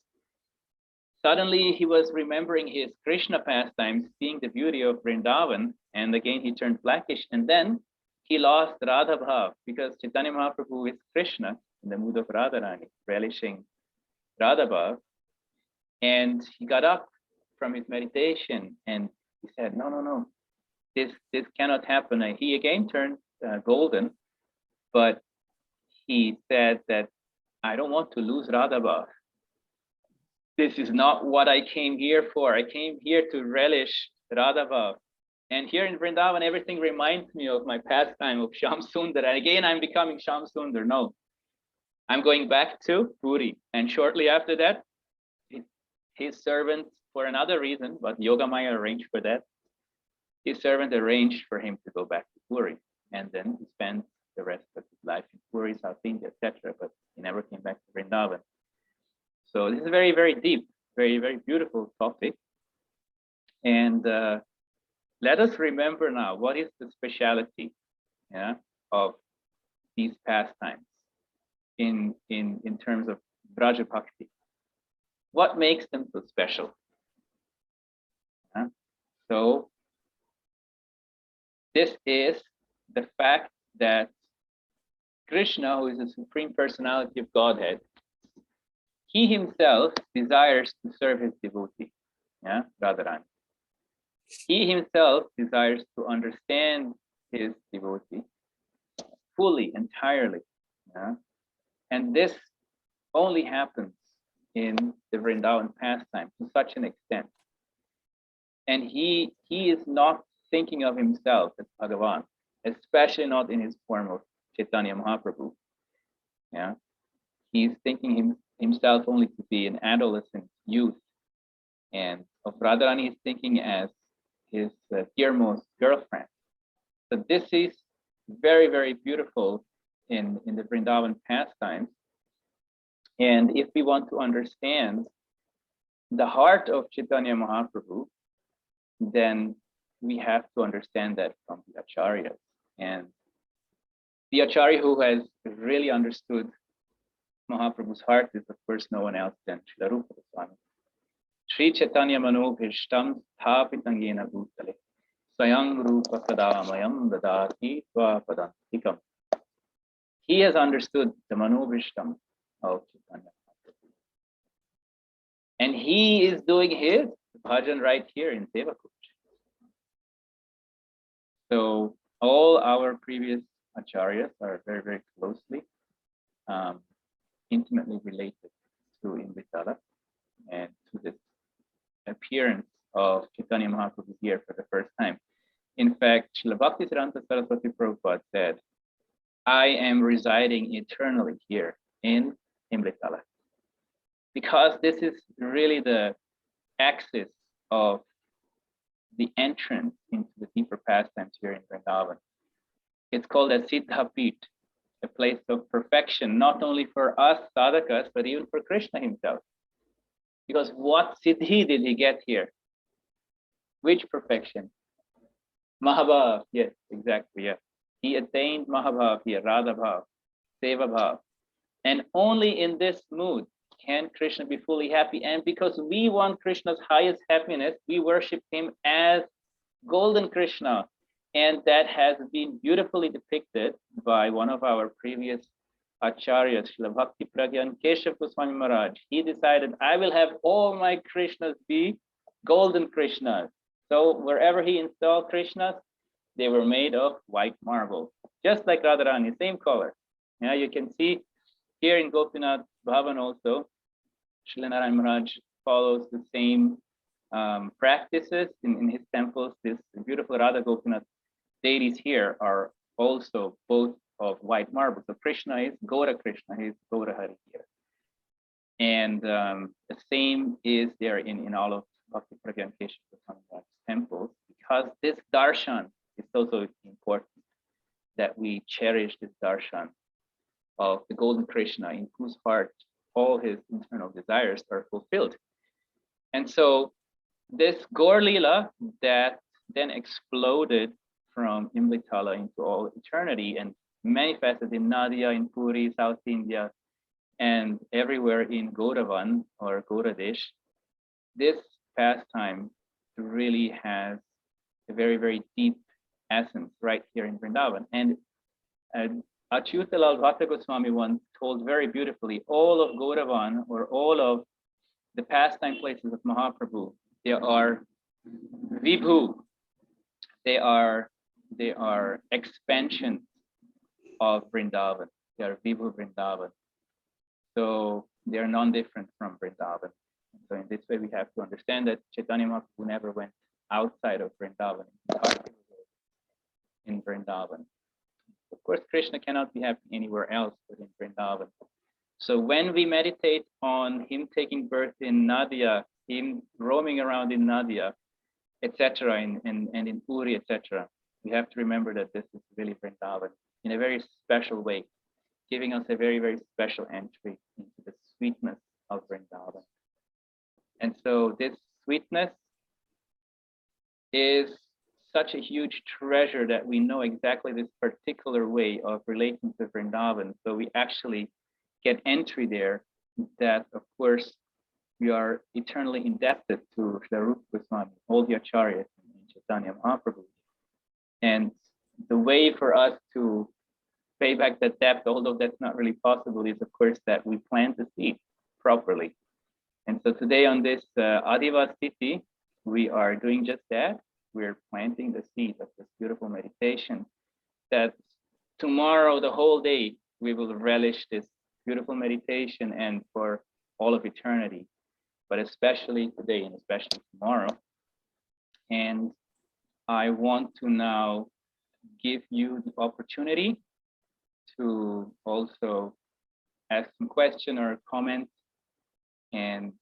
suddenly he was remembering his Krishna pastimes, seeing the beauty of Vrindavan, and again he turned blackish, and then he lost Radha Bhav, because Chaitanya Mahaprabhu is Krishna in the mood of Radharani, relishing Radha Bhav, and he got up from his meditation and he said, no, this cannot happen. And he again turned golden, but he said that I don't want to lose Radha Bhav. This is not what I came here for. I came here to relish Radha Bhav. And here in Vrindavan, everything reminds me of my pastime of Shyam Sundar. And again, I'm becoming Shyam Sundar. No, I'm going back to Puri. And shortly after that, his servant, for another reason, but Yogamaya arranged for that, his servant arranged for him to go back to Puri. And then he spent the rest of his life in Puri, South India, etc. But he never came back to Vrindavan. So this is a very, very deep, very, very beautiful topic. And let us remember now, what is the speciality of these pastimes in terms of Braja Bhakti? What makes them so special? So this is the fact that Krishna, who is the Supreme Personality of Godhead, he himself desires to serve his devotee, Radharani. He himself desires to understand his devotee fully, entirely. And this only happens in the Vrindavan pastime to such an extent. And he is not thinking of himself as Bhagavan, especially not in his form of Chaitanya Mahaprabhu. He's thinking himself only to be an adolescent youth. And of Radharani, he's thinking as his dearmost girlfriend. So this is very, very beautiful in the Vrindavan pastimes. And if we want to understand the heart of Chaitanya Mahaprabhu, then we have to understand that from the Acharyas. And the Acharya who has really understood Mahaprabhu's heart is, of course, no one else than Srila Rupa Goswami. Sri Chaitanya Manobhishtam Sthapitam Yena Bhutale Swayam Rupa Kadamayam Dadati Swapadantikam. He has understood the Manobhishtam of Chaitanya Mahaprabhu. And he is doing his bhajan right here in Sevakuch. So all our previous acharyas are very, very closely, intimately related to Imritala and to this appearance of Chaitanya Mahaprabhu here for the first time. In fact, Srila Bhaktisiddhanta Saraswati Prabhupada said, I am residing eternally here in Imritala, because this is really the axis of the entrance into the deeper pastimes here in Vrindavan. It's called a Siddhapit, a place of perfection, not only for us sadhakas, but even for Krishna himself. Because what siddhi did he get here? Which perfection? Mahabhav, yes, exactly, yes. He attained Mahabhav here, Radha Bhav, Seva Bhav. And only in this mood can Krishna be fully happy. And because we want Krishna's highest happiness, we worship him as Golden Krishna. And that has been beautifully depicted by one of our previous acharyas, Srila Bhakti Pragyan Keshav Goswami Maharaj. He decided, I will have all my Krishnas be Golden Krishnas. So wherever he installed Krishnas, they were made of white marble, just like Radharani, same color. Yeah, you can see here in Gopinath Bhavan also, Srila Narayan Maharaj follows the same practices in his temples. This beautiful Radha Gopinath deities here are also both of white marble. So Krishna is Gaura Krishna, he is Gaura Hari here. And the same is there in all of Bhakti Pragyan Keshav Goswami Maharaj's temples, because this darshan is also important, that we cherish this darshan of the Golden Krishna, in whose heart all his internal desires are fulfilled. And so this Gaur Lila that then exploded from Imritala into all eternity and manifested in Nadia, in Puri, South India, and everywhere in Gauravan or Gauradesh, this pastime really has a very, very deep essence right here in Vrindavan. And Achyutalal Bhatta Goswami once told very beautifully, all of Gauravan, or all of the pastime places of Mahaprabhu, they are Vibhu. They are expansions of Vrindavan. They are Vibhu Vrindavan. So they are non-different from Vrindavan. So in this way, we have to understand that Chaitanya Mahaprabhu never went outside of Vrindavan. In Vrindavan. Of course, Krishna cannot be happy anywhere else but in Vrindavan. So when we meditate on him taking birth in Nadia, him roaming around in Nadia, etc., and in Puri, etc., we have to remember that this is really Vrindavan in a very special way, giving us a very, very special entry into the sweetness of Vrindavan. And so this sweetness is such a huge treasure that we know exactly this particular way of relating to Vrindavan. So we actually get entry there, that of course we are eternally indebted to Srila Rupa Goswami, all the acharyas in Chaitanya Mahaprabhu. And the way for us to pay back that debt, although that's not really possible, is of course that we plant the seed properly. And so today on this Adivas Tithi, we are doing just that. We're planting the seed of this beautiful meditation, that tomorrow, the whole day, we will relish this beautiful meditation and for all of eternity, but especially today and especially tomorrow. And I want to now give you the opportunity to also ask some question or comment. And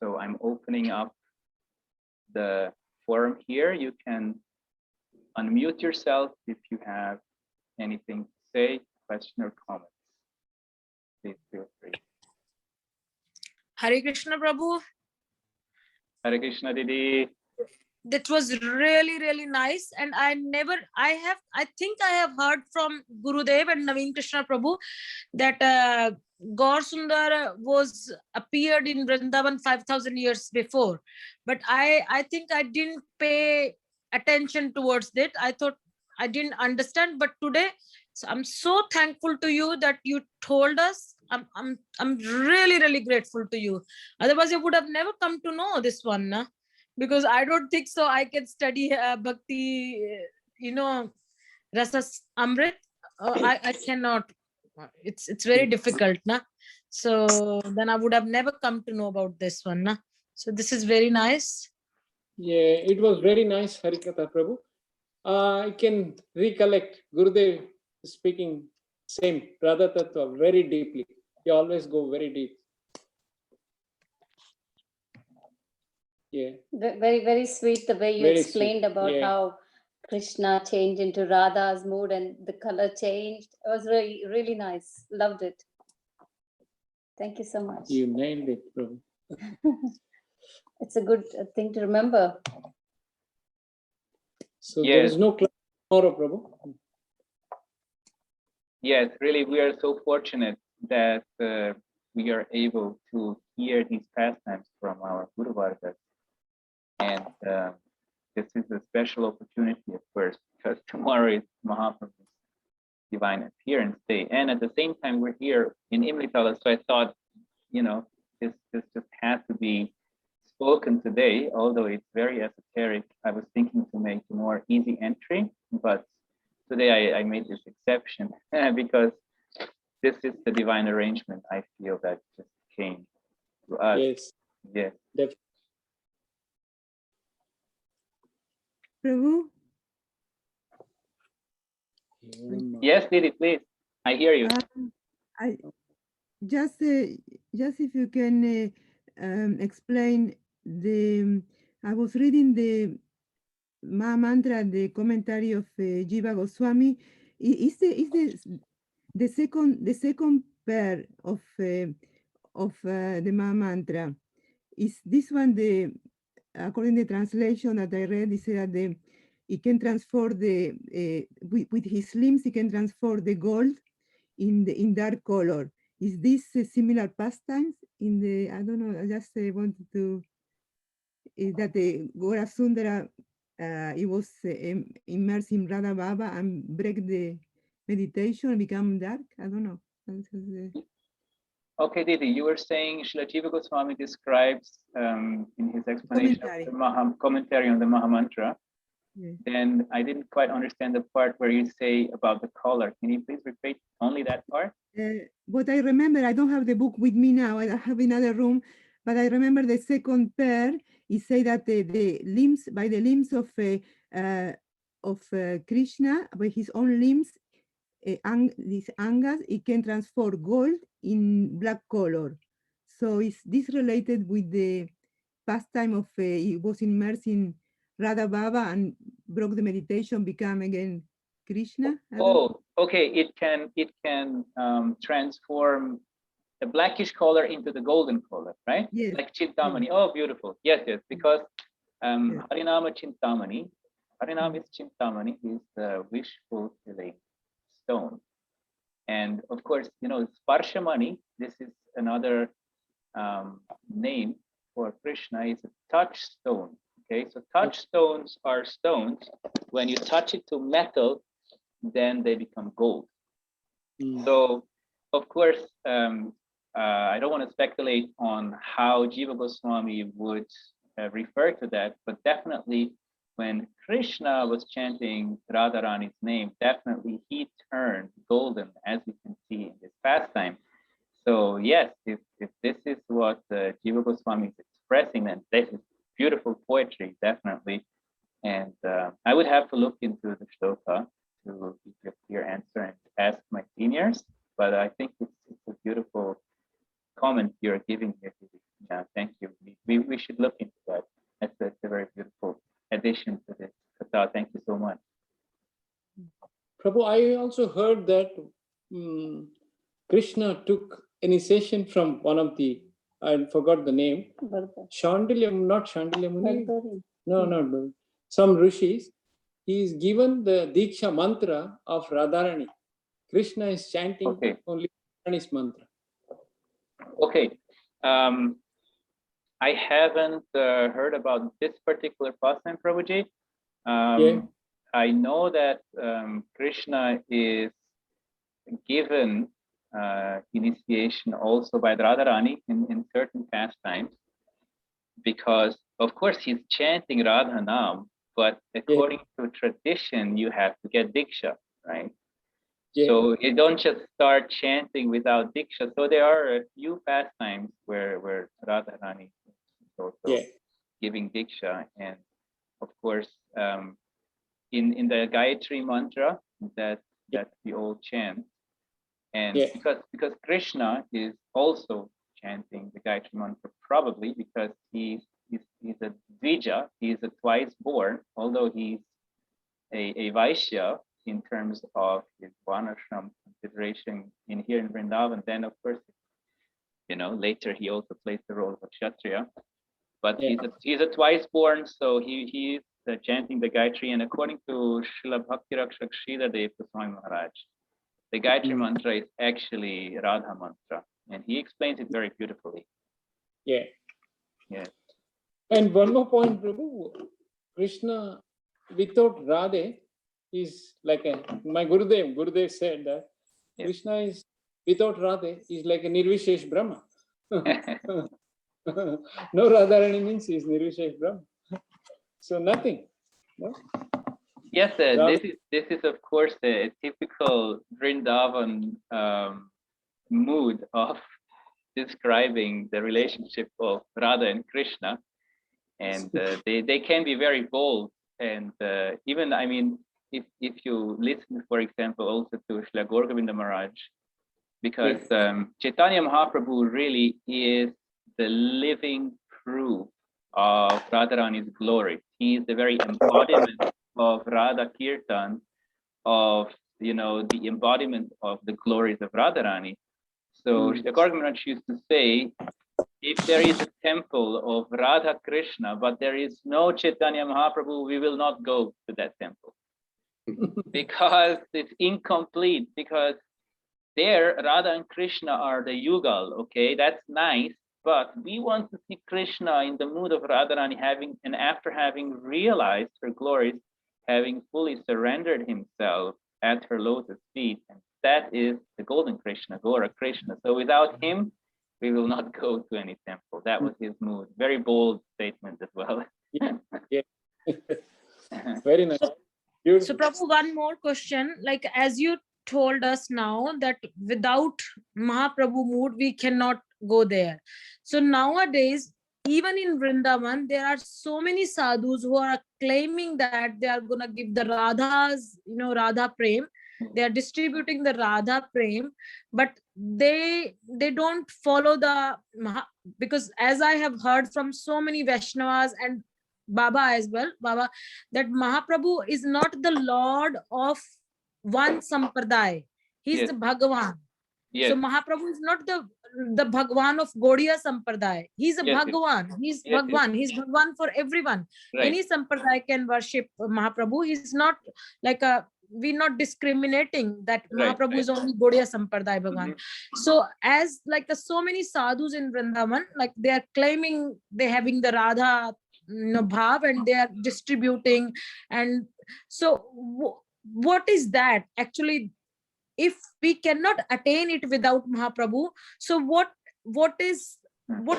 so I'm opening up the forum here. You can unmute yourself if you have anything to say, question or comment. Please feel free. Hare Krishna Prabhu. Hare Krishna Didi. that was really, really nice. And I think I have heard from Gurudev and Naveen Krishna Prabhu that Gaur Sundar was appeared in Vrindavan 5,000 years before. But I think I didn't pay attention towards it. I thought I didn't understand. But today, so I'm so thankful to you that you told us. I'm really, really grateful to you. Otherwise, I would have never come to know this one. Na? Because I don't think so. I can study bhakti, rasas amrit. I cannot. It's very difficult, na. So then I would have never come to know about this one, na. So this is very nice. Yeah, it was very nice, Harikatha Prabhu. I can recollect Gurudev speaking same Radha Tattva very deeply. You always go very deep. Yeah. Very, very sweet the way you Very explained sweet, about yeah. how Krishna changed into Radha's mood and the color changed. It was really, really nice. Loved it. Thank you so much. You nailed it, Prabhu. It's a good thing to remember. So Yes. there is no class tomorrow, Prabhu. Yes, really, we are so fortunate that we are able to hear these pastimes from our Guru Vargas. And this is a special opportunity, of course, because tomorrow is Mahaprabhu's divine appearance day. And at the same time, we're here in Imritala. So I thought, this just has to be spoken today, although it's very esoteric. I was thinking to make a more easy entry, but today I made this exception because this is the divine arrangement I feel that just came to us. Yes. Yes. Definitely. Prabhu? Yes, Didi, please. I hear you. I just if you can explain I was reading the Maha Mantra, the commentary of Jiva Goswami. Is the second pair of the Maha Mantra? Is this one according to the translation that I read? Is that he can transform with his limbs, he can transform the gold in dark color. Is this similar pastimes in the, I don't know, I just wanted to, that the Gaura Sundara, it was immersed in Radha Baba and break the meditation and become dark? I don't know. Okay, Didi, you were saying Srila Jiva Goswami describes in his explanation of the commentary on the Maha Mantra. Yes. Then I didn't quite understand the part where you say about the color. Can you please repeat only that part? What I remember, I don't have the book with me now. I have another room, but I remember the second pair. He say that the limbs, by the limbs of Krishna, by his own limbs, these angas, it can transform gold in black color. So is this related with the pastime of he was immersed in Radha Baba and broke the meditation, become again Krishna? Oh, okay. It can transform the blackish color into the golden color, right? Yes. Like Chintamani. Oh, beautiful. Yes, yes. Because Harinama Chintamani, Harinama is Chintamani, is the wish fulfilling stone. And of course, Sparshamani, this is another name for Krishna, is a touchstone. Okay, so touchstones are stones. When you touch it to metal, then they become gold. So, of course, I don't want to speculate on how Jiva Goswami would refer to that, but definitely when Krishna was chanting Radharani's name, definitely he turned golden, as we can see in this pastime. So yes, if this is what Jiva Goswami is expressing, then this is beautiful poetry, definitely. And I would have to look into the shloka to give you a clear answer and ask my seniors, but I think it's a beautiful comment you're giving here. Yeah, thank you. We should look into that. That's a very beautiful addition to this katha. Thank you so much. Prabhu, I also heard that Krishna took initiation from one of the, I forgot the name, Shandilya, not Shandilya Muni. No. Some rishis, he is given the Diksha mantra of Radharani. Krishna is chanting Okay. only Radharani's mantra. Okay. I haven't heard about this particular pastime, Prabhuji. Yeah. I know that Krishna is given initiation also by Radharani in certain pastimes, because of course he's chanting Radha Nam, but according to tradition, you have to get Diksha, right? Yeah. So you don't just start chanting without Diksha. So there are a few pastimes where Radharani is also giving Diksha. And of course, in the Gayatri mantra that we all chant, and because Krishna is also chanting the Gayatri mantra, probably because he's a Dvija, he's a twice born, although he's a Vaishya in terms of his Varnashram consideration here in Vrindavan. Then of course, later he also plays the role of a Kshatriya, but he's a twice born, so he is chanting the Gayatri. And according to Srila Bhakti Rakshak Sridhar Dev Goswami Maharaj, the Gayatri mantra is actually Radha mantra, and he explains it very beautifully. Yeah. Yeah. And one more point, Prabhu. Krishna without Radhe is like my Gurudev said that Krishna is without Radhe is like a Nirvishesh Brahma. No Radharani means he is Nirvishesh Brahma. So nothing. No? Yes, this is of course a typical Vrindavan mood of describing the relationship of Radha and Krishna, and they can be very bold. And even, I mean, if you listen, for example, also to Srila Gaur Govinda Maharaj, because Chaitanya Mahaprabhu really is the living proof of Radharani's glory. He is the very embodiment of Radha Kirtan, of the embodiment of the glories of Radharani. So Srila Gaur Govinda Maharaj used to say, if there is a temple of Radha Krishna, but there is no Chaitanya Mahaprabhu, we will not go to that temple. Because it's incomplete, because there Radha and Krishna are the Yugal, okay, that's nice, but we want to see Krishna in the mood of Radharani, after having realized her glories, having fully surrendered himself at her lotus feet, and that is the golden Krishna, Gora Krishna. So without him, we will not go to any temple. That was his mood. Very bold statement as well. Very nice. So Prabhu, one more question, like as you told us now that without Mahaprabhu mood, we cannot go there. So nowadays, even in Vrindavan, there are so many sadhus who are claiming that they are going to give the Radha's, Radha Prem. They are distributing the Radha Prem, but they don't follow the because as I have heard from so many Vaishnavas and Baba as well, Baba, that Mahaprabhu is not the Lord of one sampradaya. He's the Bhagavan. Yes. So Mahaprabhu is not the Bhagwan of Gaudiya Sampradaya. He's a Bhagavan. He's Bhagwan. He's Bhagwan for everyone. Right. Any Sampradaya can worship Mahaprabhu. He's not like we're not discriminating that Mahaprabhu is only Gaudiya Sampradaya Bhagwan. So as like so many sadhus in Vrindavan, like they are claiming they're having the Radha bhav and they are distributing. And so what is that actually? If we cannot attain it without Mahaprabhu, so what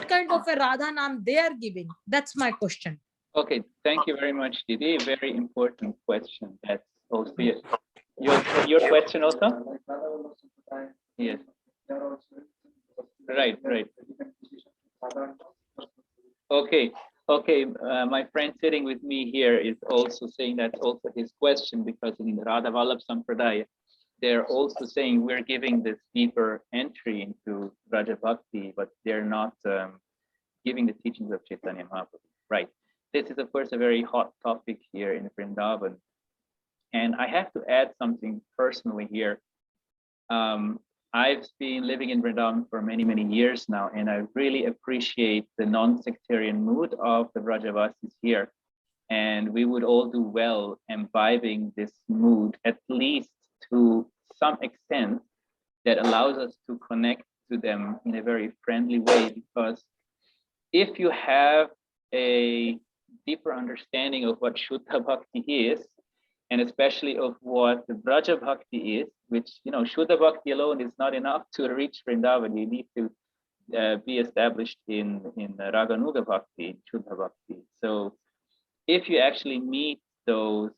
kind of a Radha Nam they are giving? That's my question. Okay, thank you very much, Didi. Very important question. That's also your question also? Yes. Right. Okay. My friend sitting with me here is also saying that's also his question, because in Radha Vallabh Sampradaya, they're also saying we're giving this deeper entry into Raja Bhakti, but they're not giving the teachings of Chaitanya Mahaprabhu. Right. This is, of course, a very hot topic here in Vrindavan. And I have to add something personally here. I've been living in Vrindavan for many, many years now, and I really appreciate the non-sectarian mood of the Vrajavasis here. And we would all do well imbibing this mood, at least to some extent, that allows us to connect to them in a very friendly way. Because if you have a deeper understanding of what Shuddha Bhakti is, and especially of what the Braja Bhakti is, which, Shuddha Bhakti alone is not enough to reach Vrindavan. You need to be established in Raganuga Bhakti, Shuddha Bhakti. So if you actually meet those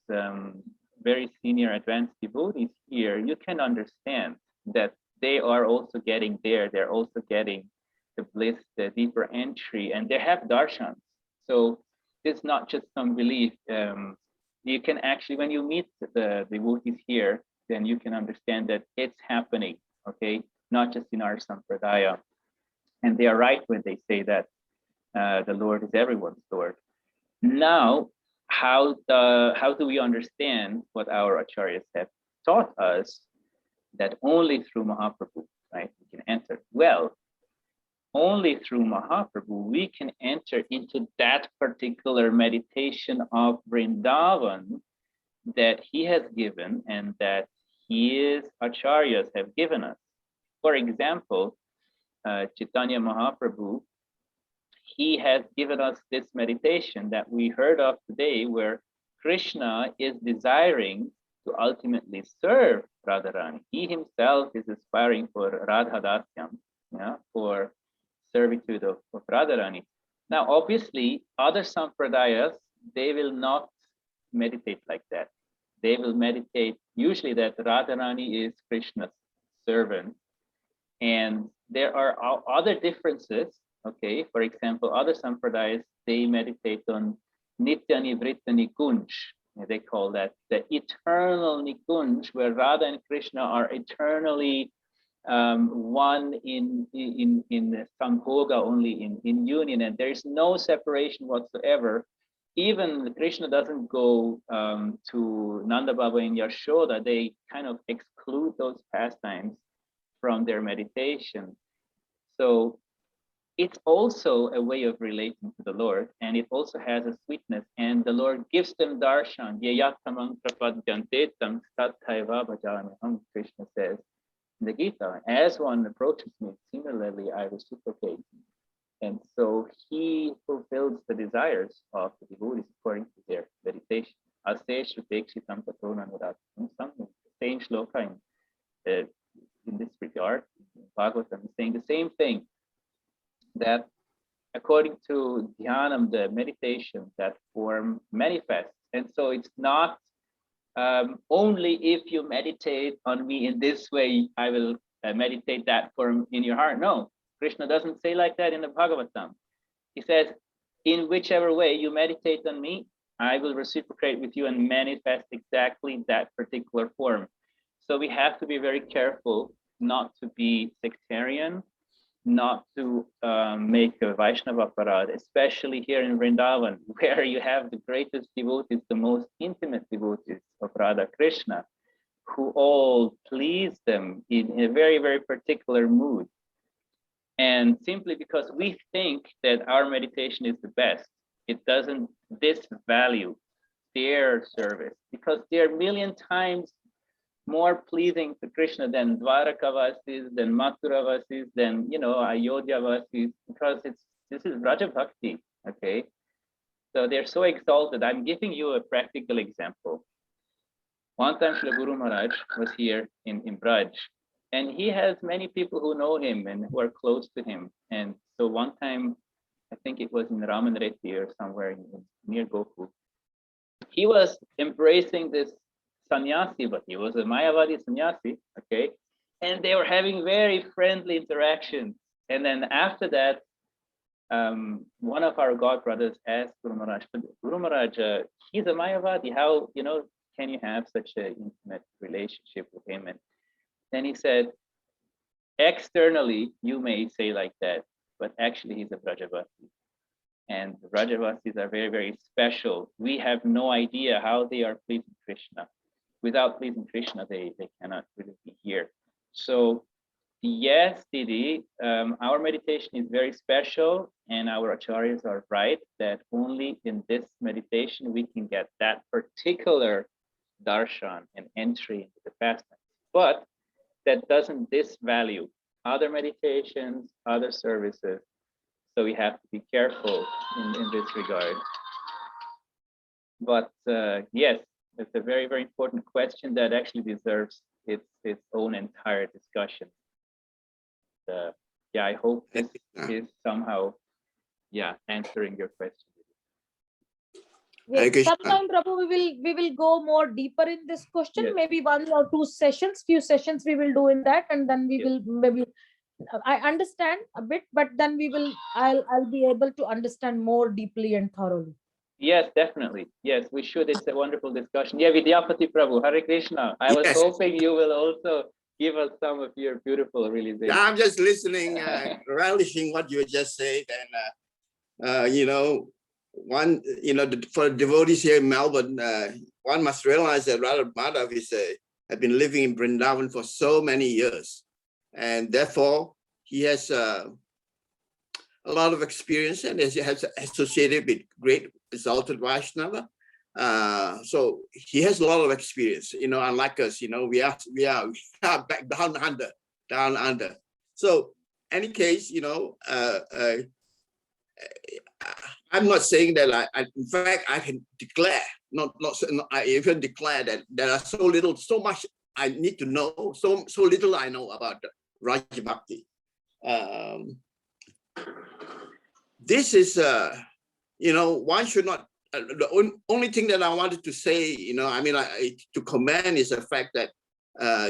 very senior advanced devotees here, you can understand that they are also getting there. They're also getting the bliss, the deeper entry, and they have darshans. So it's not just some belief. You can actually, when you meet the devotees here, then you can understand that it's happening, okay? Not just in our Sampradaya. And they are right when they say that the Lord is everyone's Lord. Now, how do we understand what our acharyas have taught us, that only through Mahaprabhu, right, we can enter? Well, only through Mahaprabhu we can enter into that particular meditation of Vrindavan that he has given and that his acharyas have given us. For example, Chaitanya Mahaprabhu, he has given us this meditation that we heard of today, where Krishna is desiring to ultimately serve Radharani. He himself is aspiring for Radhadasyam, for servitude of Radharani. Now, obviously, other Sampradayas, they will not meditate like that. They will meditate usually that Radharani is Krishna's servant. And there are other differences. Okay, for example, other Sampradayas, they meditate on Nitya Nivritta Nikunj. They call that the eternal Nikunj, where Radha and Krishna are eternally one in Sambhoga, only in union, and there is no separation whatsoever. Even Krishna doesn't go to Nanda Baba and Yashoda. They kind of exclude those pastimes from their meditation. So it's also a way of relating to the Lord, and it also has a sweetness, and the Lord gives them darshan. Krishna says in the Gita, as one approaches me, similarly I reciprocate. And so he fulfills the desires of the devotees according to their meditation. Something, same shloka in this regard, Bhagavatam is saying the same thing, that according to Dhyanam, the meditation, that form manifests. And so it's not only if you meditate on me in this way, I will meditate that form in your heart. No, Krishna doesn't say like that in the Bhagavatam. He says, in whichever way you meditate on me, I will reciprocate with you and manifest exactly that particular form. So we have to be very careful not to be sectarian, not to make a Vaishnava parade, especially here in Vrindavan, where you have the greatest devotees, the most intimate devotees of Radha Krishna, who all please them in a very, very particular mood. And simply because we think that our meditation is the best, it doesn't disvalue their service, because they're a million times more pleasing to Krishna than Dvarakavasis, than Mathuravasis, than Ayodhyavasis, because this is Braja Bhakti, okay? So they're so exalted. I'm giving you a practical example. One time Srila Guru Maharaj was here in Braj, and he has many people who know him and who are close to him. And so one time, I think it was in Ramanreti or somewhere near Gokul, he was embracing this sannyasi, but he was a Mayavadi sannyasi, okay? And they were having very friendly interactions. And then after that, one of our godbrothers asked Guru Maharaj, Guru Maharaj, he's a Mayavadi, how, can you have such an intimate relationship with him? And then he said, externally, you may say like that, but actually he's a Brajavasi. And the Brajavasis are very, very special. We have no idea how they are pleasing Krishna. Without pleasing Krishna, they cannot really be here. So Yes, Didi. Our meditation is very special, and our acharyas are right that only in this meditation we can get that particular darshan and entry into the fastness. But that doesn't disvalue other meditations, other services. So we have to be careful in this regard. But yes, it's a very, very important question that actually deserves its own entire discussion. Yeah, I hope this is somehow, yeah, answering your question. Yes, Krishna. sometime, Prabhu, we will go more deeper in this question. Yes. Maybe 1 or 2 sessions, few sessions we will do in that, and then we Yes. will maybe. I understand a bit, but then I'll be able to understand more deeply and thoroughly. Yes, definitely. Yes, we should. It's a wonderful discussion. Yeah, Vidyapati Prabhu, Hare Krishna. I was Yes. hoping you will also give us some of your beautiful realizations. I'm just listening, relishing what you just said, and you know, one, you know, for devotees here in Melbourne, one must realize that Radha Madhav has been living in Vrindavan for so many years, and therefore he has a lot of experience and he has associated with great exalted Vaishnava. So he has a lot of experience, you know, unlike us, you know, we are back down under. So any case, you know, I'm not saying that in fact, I can declare, I even declare that there are so much I need to know, so little I know about Raja Bhakti. This is, you know, one should not, the only thing that I wanted to say, you know, I mean, to comment is the fact that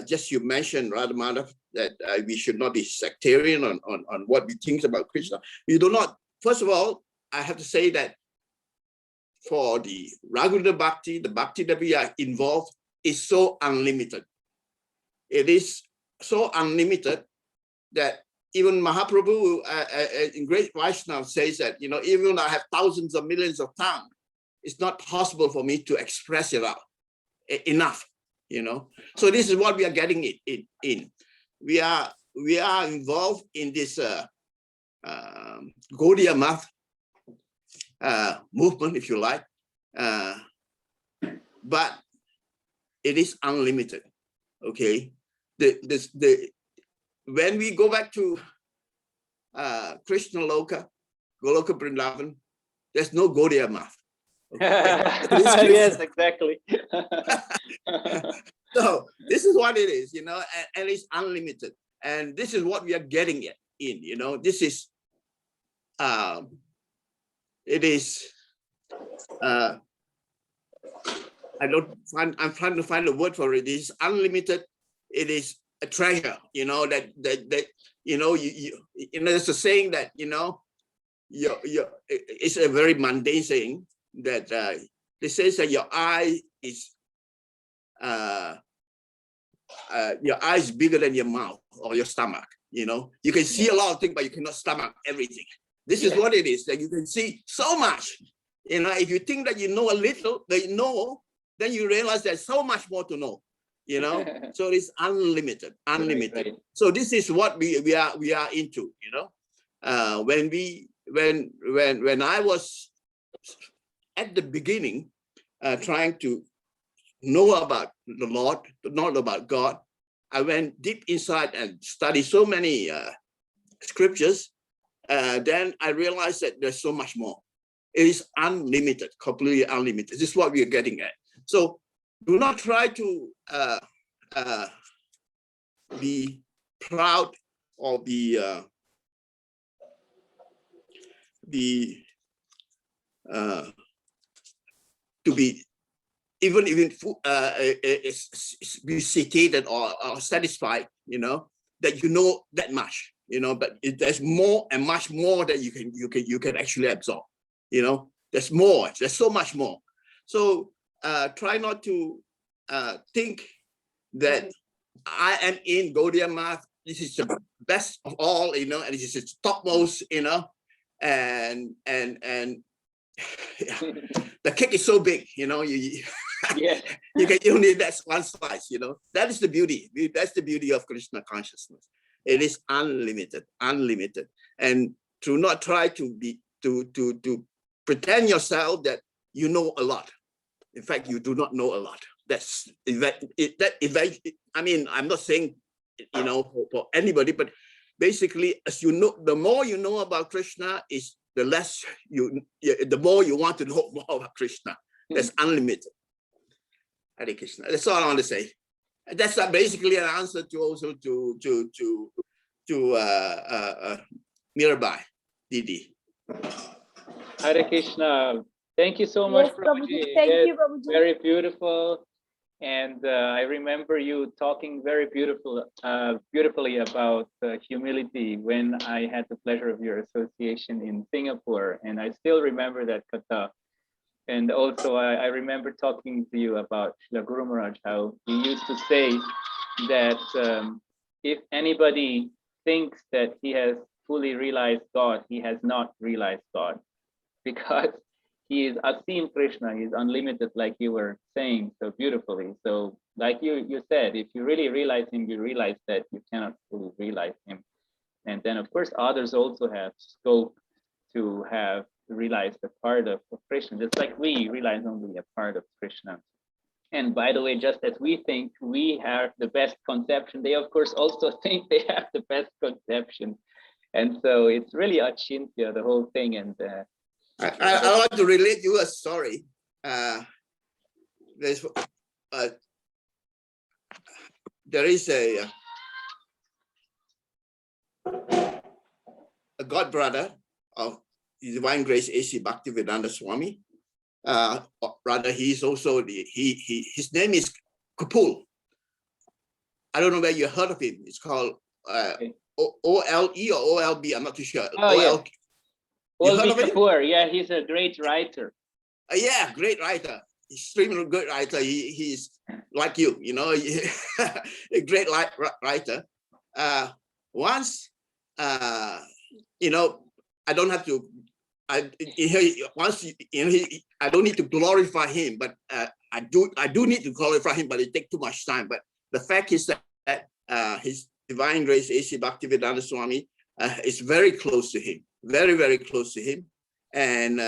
just you mentioned, Radha Madhav, that we should not be sectarian on what we think about Krishna. We do not, first of all, I have to say that for the Raghunath Bhakti, the Bhakti that we are involved is so unlimited. It is so unlimited that even Mahaprabhu in Great Vaishnava says that, you know, even I have thousands of millions of tongues, it's not possible for me to express it out enough, you know. So this is what we are getting in. We are involved in this Gaudiya Math movement, if you like, but it is unlimited. Okay, when we go back to Krishna Loka, Goloka Vrindavan, there's no Gaudiya Math. Okay? Yes, exactly. So this is what it is, you know, and it's unlimited. And this is what we are getting in, you know, this is, it is, I'm trying to find a word for it. It is unlimited. It is a treasure, you know, that you know, you know, there's a saying that, you know, it's a very mundane saying that it says that your eye is bigger than your mouth or your stomach. You know, you can see a lot of things, but you cannot stomach everything. This is what it is, that you can see so much. You know, if you think that you know a little, then you realize there's so much more to know. You know, so it's unlimited. Right. So this is what we are into. You know, when I was at the beginning trying to know about the Lord, not about God, I went deep inside and studied so many scriptures. Then I realized that there's so much more. It is unlimited, completely unlimited. This is what we are getting at. So do not try to be proud or be be seated or satisfied, you know, that you know that much, you know, but there's more and much more that you can actually absorb, you know. There's more, there's so much more. So try not to think that I am in Gaudiya Math. This is the best of all, you know, and this is the topmost, you know, and the cake is so big, you know, Yeah. you need that one slice, you know. That is the beauty. That's the beauty of Krishna consciousness. It is unlimited, unlimited. And to not try to be to pretend yourself that you know a lot. In fact, you do not know a lot. That's I mean, I'm not saying, you know, for anybody, but basically, as you know, the more you know about Krishna is the less the more you want to know more about Krishna. That's unlimited. Hare Krishna. That's all I want to say. That's basically an answer to also to Mirabai, Didi. Hare Krishna. Thank you so much, Yes, Prabhuji. Prabhuji. Thank Yes, you, Prabhuji. very beautiful. And I remember you talking very beautifully about humility when I had the pleasure of your association in Singapore. And I still remember that katha. And also I remember talking to you about Srila Guru Maharaj, how he used to say that if anybody thinks that he has fully realized God, he has not realized God, because he is Asim Krishna, he is unlimited, like you were saying so beautifully. So like you said, if you really realize him, you realize that you cannot fully realize him. And then of course, others also have scope to have realized a part of Krishna, just like we realize only a part of Krishna. And by the way, just as we think we have the best conception, they of course also think they have the best conception. And so it's really achintya, the whole thing. And I want to relate you a story. There is a god brother of His Divine Grace A.C. Bhaktivedanta Swami. Rather, he's also his name is Kapul. I don't know where you heard of him. It's called OLE or OLB. I'm not too sure. Oh, You Olvi heard of him? Kapoor, yeah, he's a great writer. Yeah, great writer. Extremely good writer. He's like you, you know, a great writer. Once, you know, I don't have to. I don't need to glorify him, but I do need to glorify him, but it takes too much time. But the fact is that His Divine Grace A.C. Bhaktivedanta Swami is very close to him, very, very close to him. And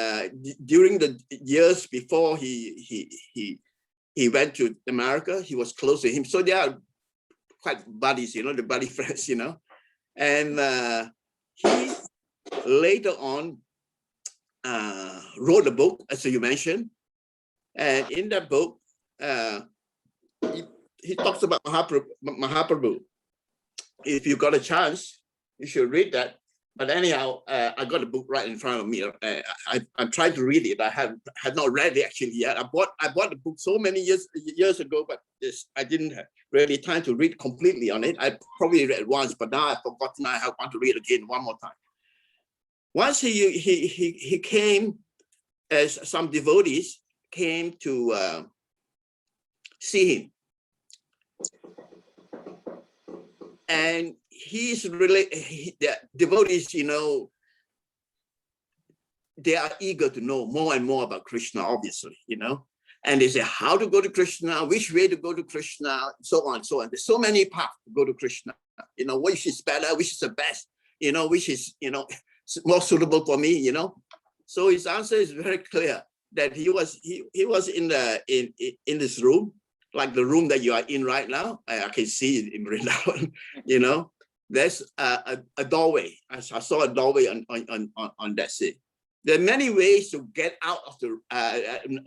during the years before he went to America, he was close to him. So they are quite buddies, you know, the buddy friends, you know. And he later on wrote a book, as you mentioned. And in that book, he talks about Mahaprabhu. If you got a chance, you should read that. But anyhow, I got the book right in front of me. I'm trying to read it. I have not read it actually yet. I bought the book so many years ago, but I didn't have really time to read completely on it. I probably read it once, but now I've forgotten. I want to read it again one more time. Once he came, as some devotees came to see him, and he's really the devotees, you know, they are eager to know more and more about Krishna, obviously, you know, and they say how to go to Krishna, which way to go to Krishna, so on, so on. There's so many paths to go to Krishna, you know, which is better, which is the best, you know, which is, you know, more suitable for me, you know. So his answer is very clear, that he was in this room, like the room that you are in right now. I can see it in Vrindavan, you know. There's a doorway. I saw a doorway on that sea. There are many ways to get out of the.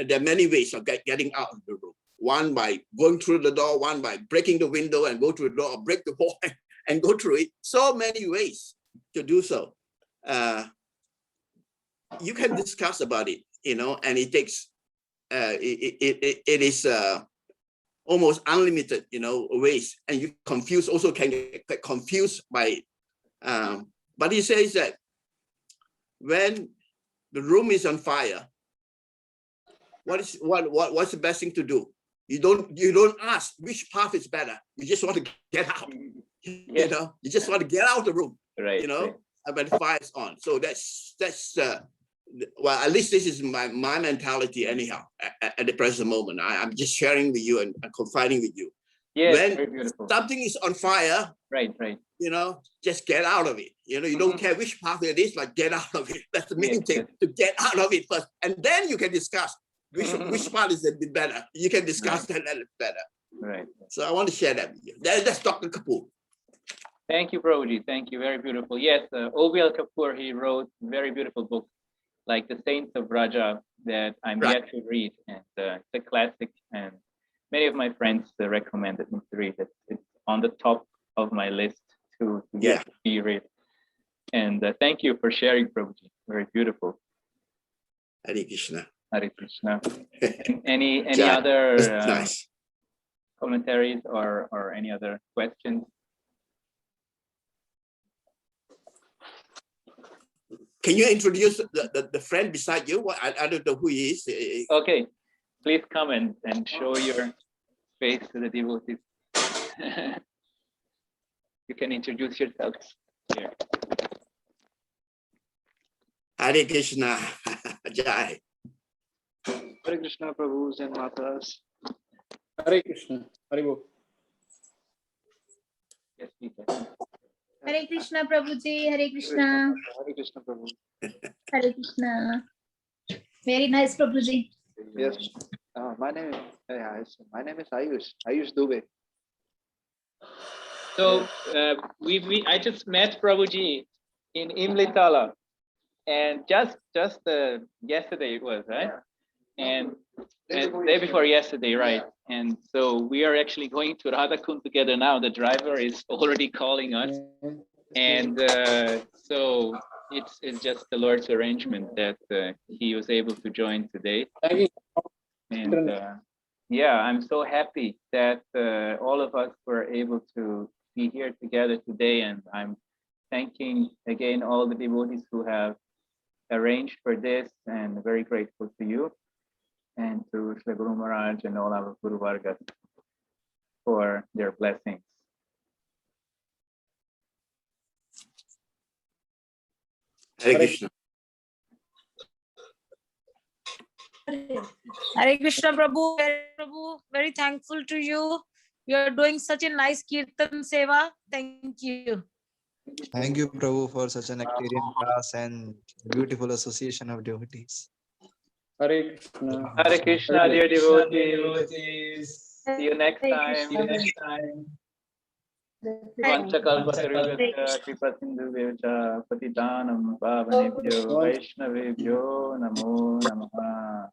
There are many ways of getting out of the room. One by going through the door. One by breaking the window and go through the door, or break the wall and go through it. So many ways to do so. You can discuss about it, you know, and it takes. It is. Almost unlimited, you know, ways, and you also can get confused by it. But he says that when the room is on fire, what's the best thing to do? You don't ask which path is better. You just want to get out. You know, you just want to get out of the room. Right. You know, when the fire is on. So that's well, at least this is my mentality anyhow at the present moment. I'm just sharing with you and confiding with you. Yes, When very beautiful. something is on fire, Right, right. just get out of it. You don't care which path it is, but get out of it. That's the main Yes, thing, yes. to get out of it first. And then you can discuss which part is a bit better. You can discuss that better. Right. So I want to share that with you. That's Dr. Kapoor. Thank you, Prabhuji. Thank you. Very beautiful. Yes, O.B.L. Kapoor, he wrote very beautiful books like The Saints of Raja that I'm Right. yet to read. And it's a classic. And many of my friends recommended me to read it. It's on the top of my list to get to be read. And thank you for sharing, Prabhuji. Very beautiful. Hare Krishna. Hare Krishna. Any Yeah, other That's nice. commentaries or any other questions? Can you introduce the friend beside you? I don't know who he is. Okay, please come and show your face to the devotees. You can introduce yourselves here. Hare Krishna. Jai. Hare Krishna, Prabhus and Matas. Hare Krishna. Hare Bol. Yes, please. Hare Krishna, Prabhuji. Hare Krishna. Hare Krishna, Prabhu. Hare Krishna. Very nice, Prabhuji. Yes. My name is Ayush Dubey. So I just met Prabhuji in Imlitala, and just yesterday it was, right? And day before yesterday, right? And so we are actually going to Radhakund together now. The driver is already calling us, and so it's just the Lord's arrangement that he was able to join today. Thank you. And yeah, I'm so happy that all of us were able to be here together today. And I'm thanking again all the devotees who have arranged for this, and very grateful to you and to Shri Guru Maharaj and all our Guru Vargas for their blessings. Hare Krishna. Hare Krishna, Prabhu. Prabhu, very thankful to you. You are doing such a nice Kirtan Seva. Thank you. Thank you, Prabhu, for such an nectarian class and beautiful association of devotees. Hare Krishna. Hare Krishna, dear devotees. See you next time. Vanchakalpatarubhyascha kripasindhubhyascha patitanam pavanebhyo vaishnavebhyo namo namaha.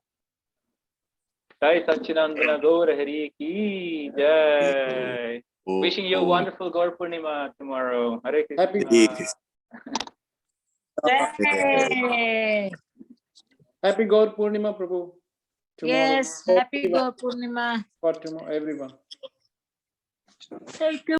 Jai Satchidananda Gaur Hari Ki Jai. Wishing you a wonderful Gaur Purnima tomorrow. Hare Krishna. Jai. Happy Gaur Purnima, Prabhu. Tomorrow. Yes, happy Gaur Purnima. For tomorrow, everyone. Thank you.